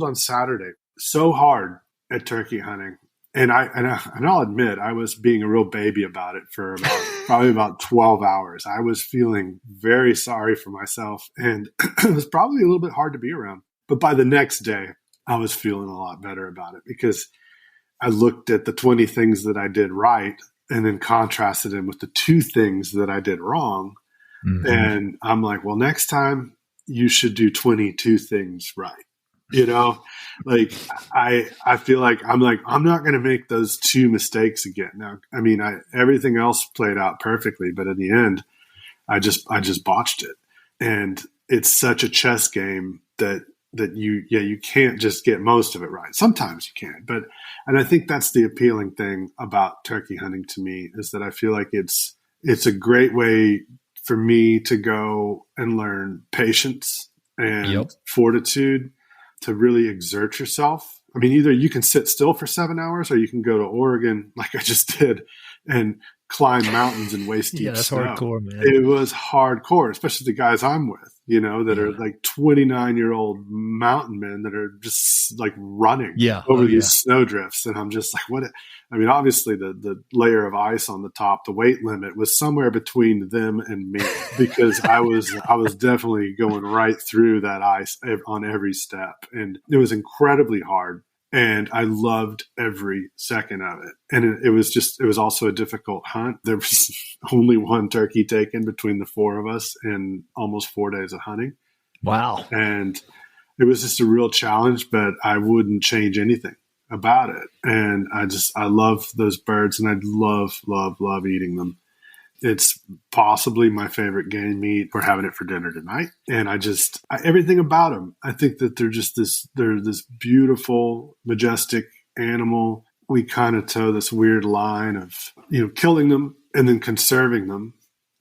B: on Saturday so hard at turkey hunting. And I'll admit I was being a real baby about it for probably about 12 hours. I was feeling very sorry for myself and it was probably a little bit hard to be around. But by the next day, I was feeling a lot better about it because I looked at the 20 things that I did right and then contrasted them with the 2 things that I did wrong. Mm-hmm. And I'm like, well, next time you should do 22 things right. I feel like I'm not going to make those 2 mistakes again. Now, I mean, everything else played out perfectly, but in the end, I just botched it. And it's such a chess game that you can't just get most of it right. Sometimes you can, and I think that's the appealing thing about turkey hunting to me, is that I feel like it's a great way for me to go and learn patience and fortitude, to really exert yourself. I mean, either you can sit still for 7 hours, or you can go to Oregon like I just did and climb mountains and waist deep
A: that's
B: snow.
A: hardcore, man.
B: It was hardcore, especially the guys I'm with, that are like 29-year-old mountain men that are just like running over these snow drifts. And I'm just like, what? I mean, obviously the layer of ice on the top, the weight limit was somewhere between them and me, because I was definitely going right through that ice on every step. And it was incredibly hard. And I loved every second of it. And it was also a difficult hunt. There was only one turkey taken between the four of us in almost 4 days of hunting.
A: Wow.
B: And it was just a real challenge, but I wouldn't change anything about it. And I love those birds, and I love, love, love eating them. It's possibly my favorite game meat. We're having it for dinner tonight. And everything about them, I think that they're this beautiful, majestic animal. We kind of toe this weird line of, killing them and then conserving them.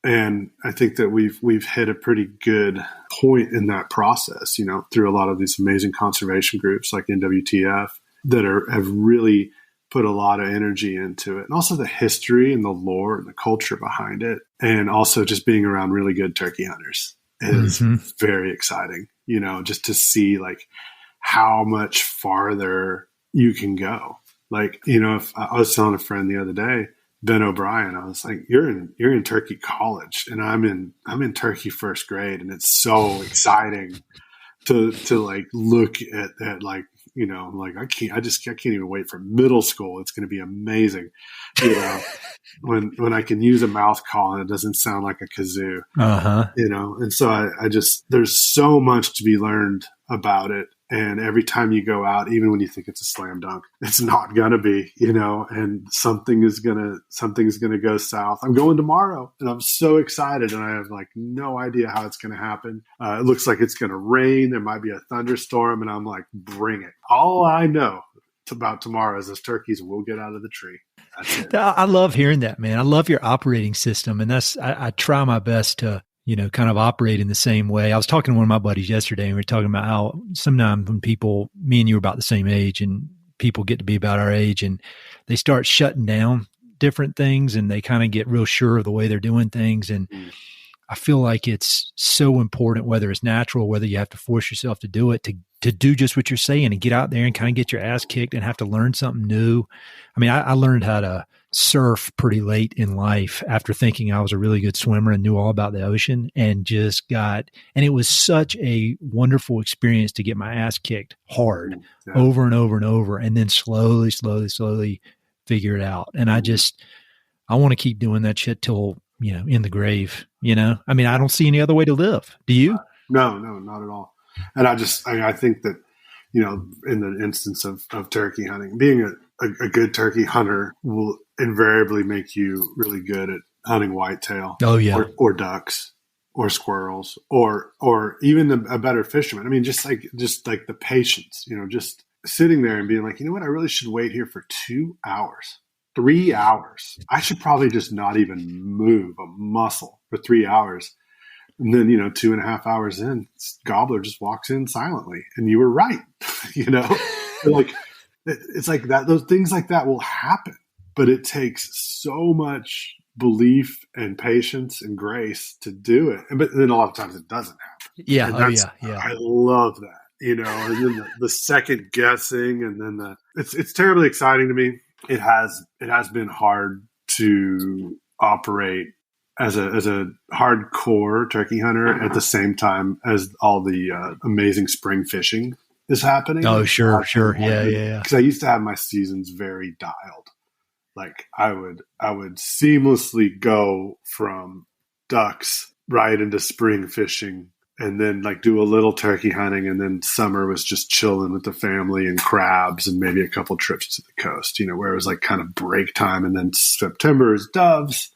B: And I think that we've hit a pretty good point in that process, through a lot of these amazing conservation groups like NWTF that have really put a lot of energy into it, and also the history and the lore and the culture behind it. And also just being around really good turkey hunters is very exciting, just to see like how much farther you can go. Like, if I was telling a friend the other day, Ben O'Brien, I was like, you're in turkey college and I'm in turkey first grade. And it's so exciting to like look at like, like I can't even wait for middle school. It's going to be amazing, when I can use a mouth call and it doesn't sound like a kazoo, and so I just, there's so much to be learned about it. And every time you go out, even when you think it's a slam dunk, it's not going to be, and something's going to go south. I'm going tomorrow and I'm so excited, and I have like no idea how it's going to happen. It looks like it's going to rain. There might be a thunderstorm, and I'm like, bring it. All I know about tomorrow is those turkeys will get out of the tree. That's it.
A: I love hearing that, man. I love your operating system. And I try my best to, kind of operate in the same way. I was talking to one of my buddies yesterday, and we were talking about how sometimes when me and you are about the same age, and people get to be about our age, and they start shutting down different things, and they kind of get real sure of the way they're doing things. And I feel like it's so important, whether it's natural, whether you have to force yourself to do it, to do just what you're saying and get out there and kind of get your ass kicked and have to learn something new. I mean, I learned how to surf pretty late in life after thinking I was a really good swimmer and knew all about the ocean, and and it was such a wonderful experience to get my ass kicked hard over and over and over, and then slowly figure it out. And I want to keep doing that shit till, in the grave, I mean, I don't see any other way to live. Do you?
B: No, not at all. And I think that, in the instance of turkey hunting, being a good turkey hunter will invariably make you really good at hunting whitetail.
A: Oh yeah.
B: Or ducks or squirrels or even a better fisherman. I mean, just like the patience, just sitting there and being like, what? I really should wait here for 2 hours, 3 hours. I should probably just not even move a muscle for 3 hours. And then, 2.5 hours in, gobbler just walks in silently, and you were right. Like, it's like that, those things like that will happen, but it takes so much belief and patience and grace to do it. But then a lot of times it doesn't happen.
A: Yeah.
B: I love that, and then the second guessing, and then it's terribly exciting to me. It has been hard to operate as a hardcore turkey hunter at the same time as all the amazing spring fishing is happening.
A: Oh, sure. Yeah.
B: Because I used to have my seasons very dialed. Like I would seamlessly go from ducks right into spring fishing, and then like do a little turkey hunting, and then summer was just chilling with the family and crabs and maybe a couple trips to the coast, where it was like kind of break time, and then September is doves.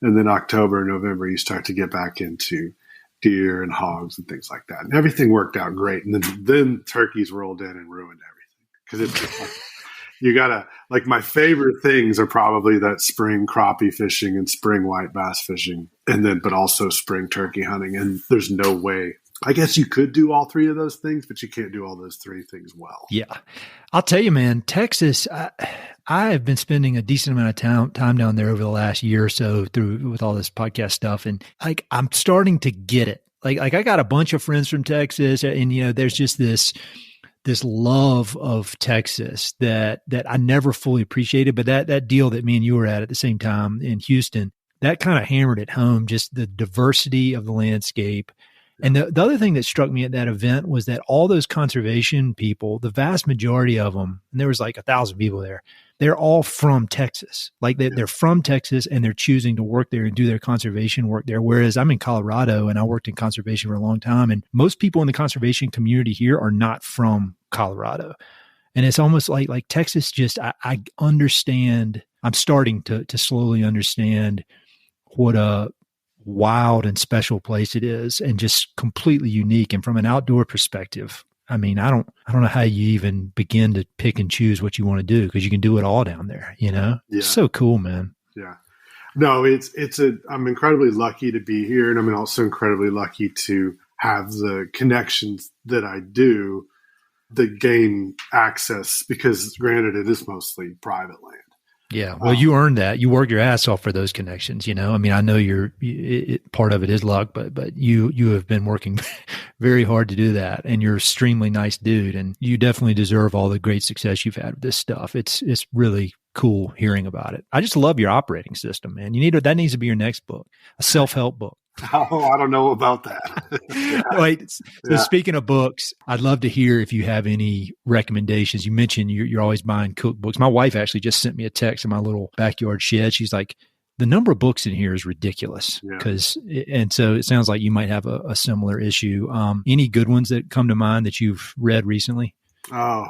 B: And then October, November, you start to get back into deer and hogs and things like that. And everything worked out great. And then turkeys rolled in and ruined everything. Because it's just like, you gotta, like, my favorite things are probably that spring crappie fishing and spring white bass fishing, but also spring turkey hunting. And there's no way. I guess you could do all three of those things, but you can't do all those three things well.
A: Yeah. I'll tell you, man, Texas, I have been spending a decent amount of time down there over the last year or so with all this podcast stuff. And like, I'm starting to get it. Like I got a bunch of friends from Texas, and, there's just this love of Texas that I never fully appreciated. But that deal that me and you were at the same time in Houston, that kind of hammered it home, just the diversity of the landscape. And the other thing that struck me at that event was that all those conservation people, the vast majority of them, and there was like 1,000 people there, they're all from Texas. Like they're from Texas, and they're choosing to work there and do their conservation work there. Whereas I'm in Colorado, and I worked in conservation for a long time. And most people in the conservation community here are not from Colorado. And it's almost like Texas just, I understand, I'm starting to slowly understand what a wild and special place it is, and just completely unique. And from an outdoor perspective, I mean, I don't know how you even begin to pick and choose what you want to do, because you can do it all down there, Yeah. It's so cool, man.
B: Yeah. No, I'm incredibly lucky to be here. And I'm also incredibly lucky to have the connections that I do that gain access, because granted, it is mostly private land.
A: Yeah. Well, you earned that. You worked your ass off for those connections, I mean, I know part of it is luck, but you have been working very hard to do that, and you're an extremely nice dude, and you definitely deserve all the great success you've had with this stuff. It's really cool hearing about it. I just love your operating system, man. That needs to be your next book, a self-help book.
B: Oh, I don't know about that.
A: Yeah. Wait, so speaking of books, I'd love to hear if you have any recommendations. You mentioned you're always buying cookbooks. My wife actually just sent me a text in my little backyard shed. She's like, the number of books in here is ridiculous. And so it sounds like you might have a similar issue. Any good ones that come to mind that you've read recently?
B: Oh,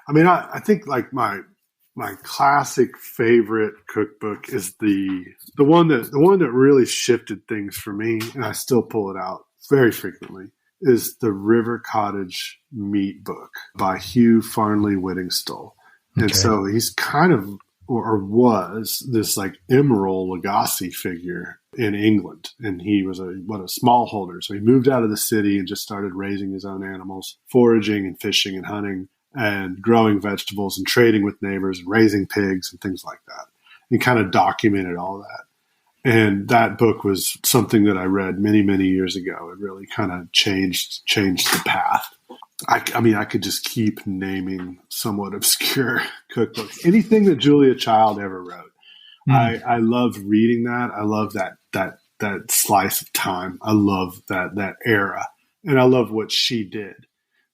B: I mean, I think like my classic favorite cookbook is the one that really shifted things for me, and I still pull it out very frequently, is the River Cottage Meat Book by Hugh Farnley Whittingstall. Okay. And so he's kind of, or was, this like Emerald Lagasse figure in England. And he was a smallholder. So he moved out of the city and just started raising his own animals, foraging and fishing and hunting, and growing vegetables and trading with neighbors and raising pigs and things like that. He kind of documented all that. And that book was something that I read many, many years ago. It really kind of changed the path. I mean, I could just keep naming somewhat obscure cookbooks. Anything that Julia Child ever wrote. I love reading that. I love that slice of time. I love that era. And I love what she did,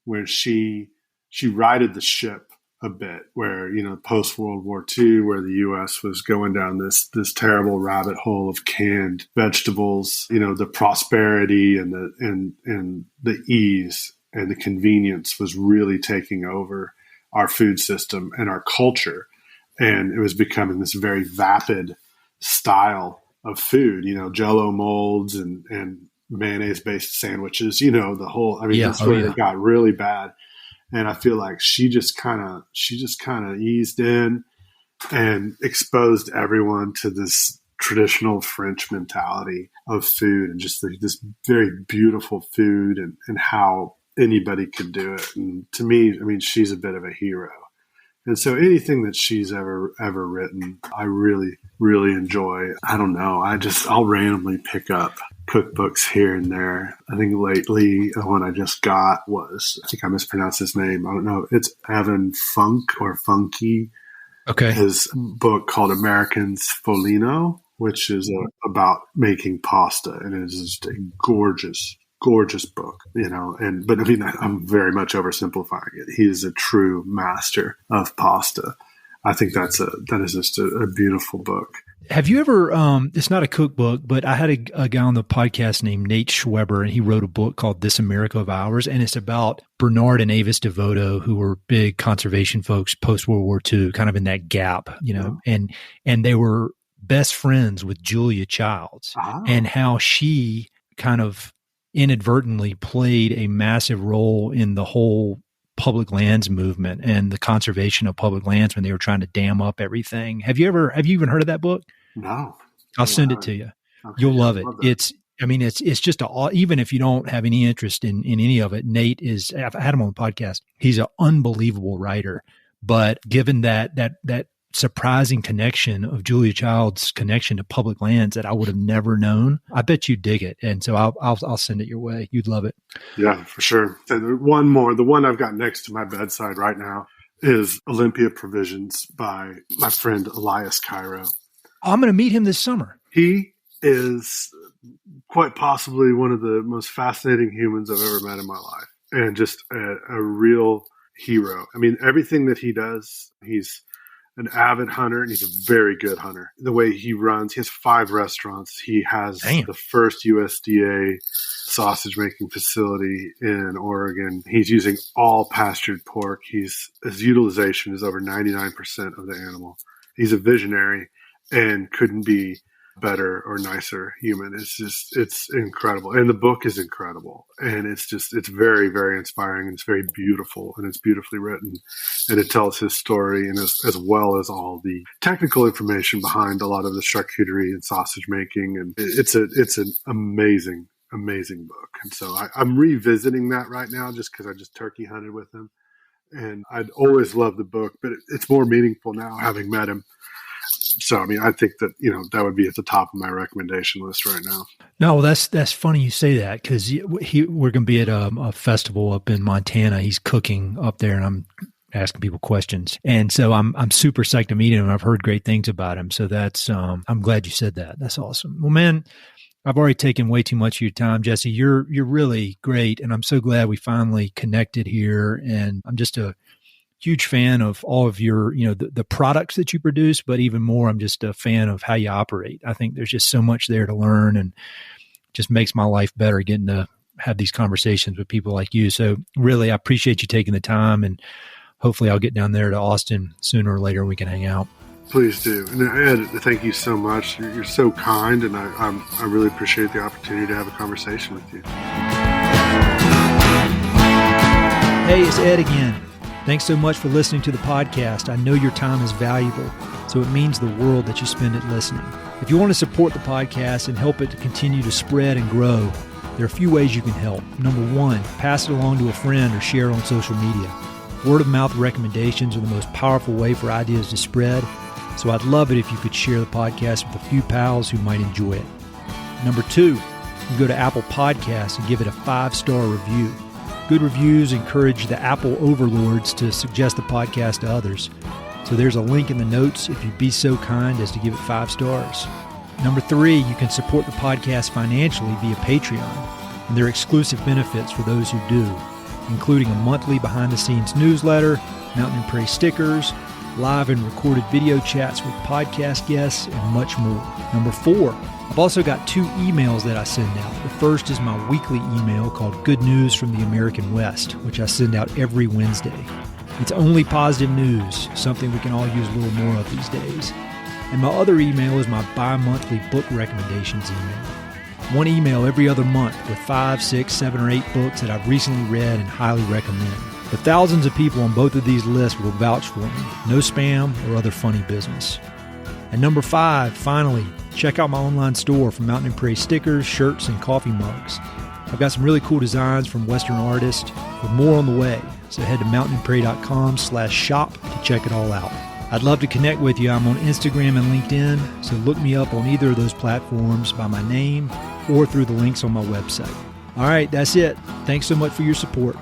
B: where she righted the ship a bit, where, post World War II, where the U.S. was going down this terrible rabbit hole of canned vegetables, the prosperity and the ease and the convenience was really taking over our food system and our culture. And it was becoming this very vapid style of food, Jell-O molds and mayonnaise-based sandwiches, the whole, that's where it got really bad. And I feel like she just kind of eased in and exposed everyone to this traditional French mentality of food, and just this very beautiful food, and how anybody could do it. And to me, she's a bit of a hero. And so anything that she's ever written, I really, really enjoy. I don't know. I'll randomly pick up cookbooks here and there. I think lately the one I just got was, I think I mispronounced his name. I don't know. It's Evan Funk or Funky. Okay. His book called American's Folino, which is about making pasta. And it is just a gorgeous book, but I'm very much oversimplifying it. He is a true master of pasta. I think that is just a beautiful book.
A: Have you ever, it's not a cookbook, but I had a guy on the podcast named Nate Schweber, and he wrote a book called This America of Ours. And it's about Bernard and Avis DeVoto, who were big conservation folks post World War II, kind of in that gap, and they were best friends with Julia Childs, and how she kind of inadvertently played a massive role in the whole public lands movement and the conservation of public lands when they were trying to dam up everything. Have you even heard of that book?
B: No.
A: I'll send it to you.
B: Okay,
A: You'll love it.
B: love that.
A: It's just even if you don't have any interest in any of it, Nate I've had him on the podcast. He's an unbelievable writer, but given that surprising connection of Julia Child's connection to public lands that I would have never known, I bet you dig it. And so I'll send it your way. You'd love it.
B: Yeah, for sure. And one more, the one I've got next to my bedside right now is Olympia Provisions by my friend Elias Cairo.
A: I'm going to meet him this summer.
B: He is quite possibly one of the most fascinating humans I've ever met in my life, and just a real hero. I mean, everything that he does, he's an avid hunter, and he's a very good hunter. The way he runs, he has 5 restaurants. He has the first USDA sausage making facility in Oregon. He's using all pastured pork. His utilization is over 99% of the animal. He's a visionary and couldn't be better or nicer human. It's incredible. And the book is incredible. And it's very, very inspiring. And it's very beautiful, and it's beautifully written. And it tells his story, and as well as all the technical information behind a lot of the charcuterie and sausage making. And it's an amazing, amazing book. And so I'm revisiting that right now just because I just turkey hunted with him. And I'd always loved the book, but it's more meaningful now having met him. So, I mean, I think that, that would be at the top of my recommendation list right now.
A: No, that's funny you say that, because we're going to be at a festival up in Montana. He's cooking up there, and I'm asking people questions. And so I'm super psyched to meet him. I've heard great things about him. So that's, I'm glad you said that. That's awesome. Well, man, I've already taken way too much of your time, Jesse. You're really great. And I'm so glad we finally connected here. And I'm just a huge fan of all of your, the products that you produce, but even more, I'm just a fan of how you operate. I think there's just so much there to learn, and just makes my life better getting to have these conversations with people like you. So really, I appreciate you taking the time, and hopefully I'll get down there to Austin sooner or later and we can hang out. Please do. And Ed, thank you so much. You're so kind, and I really appreciate the opportunity to have a conversation with you. Hey, it's Ed again. Thanks so much for listening to the podcast. I know your time is valuable, so it means the world that you spend it listening. If you want to support the podcast and help it to continue to spread and grow, there are a few ways you can help. Number 1, pass it along to a friend or share it on social media. Word of mouth recommendations are the most powerful way for ideas to spread, so I'd love it if you could share the podcast with a few pals who might enjoy it. Number 2, you can go to Apple Podcasts and give it a 5-star review. Good reviews encourage the Apple overlords to suggest the podcast to others. So there's a link in the notes if you'd be so kind as to give it 5 stars. Number 3, you can support the podcast financially via Patreon, and there are exclusive benefits for those who do, including a monthly behind-the-scenes newsletter, Mountain and Prairie stickers, live and recorded video chats with podcast guests, and much more. Number 4, I've also got 2 emails that I send out. The first is my weekly email called Good News from the American West, which I send out every Wednesday. It's only positive news, something we can all use a little more of these days. And my other email is my bi-monthly book recommendations email. 1 email every other month with 5, 6, 7, or 8 books that I've recently read and highly recommend. The thousands of people on both of these lists will vouch for me. No spam or other funny business. And number 5, finally, check out my online store for Mountain and Prairie stickers, shirts, and coffee mugs. I've got some really cool designs from Western artists with more on the way. So head to mountainandprairie.com/shop to check it all out. I'd love to connect with you. I'm on Instagram and LinkedIn, so look me up on either of those platforms by my name or through the links on my website. All right, that's it. Thanks so much for your support.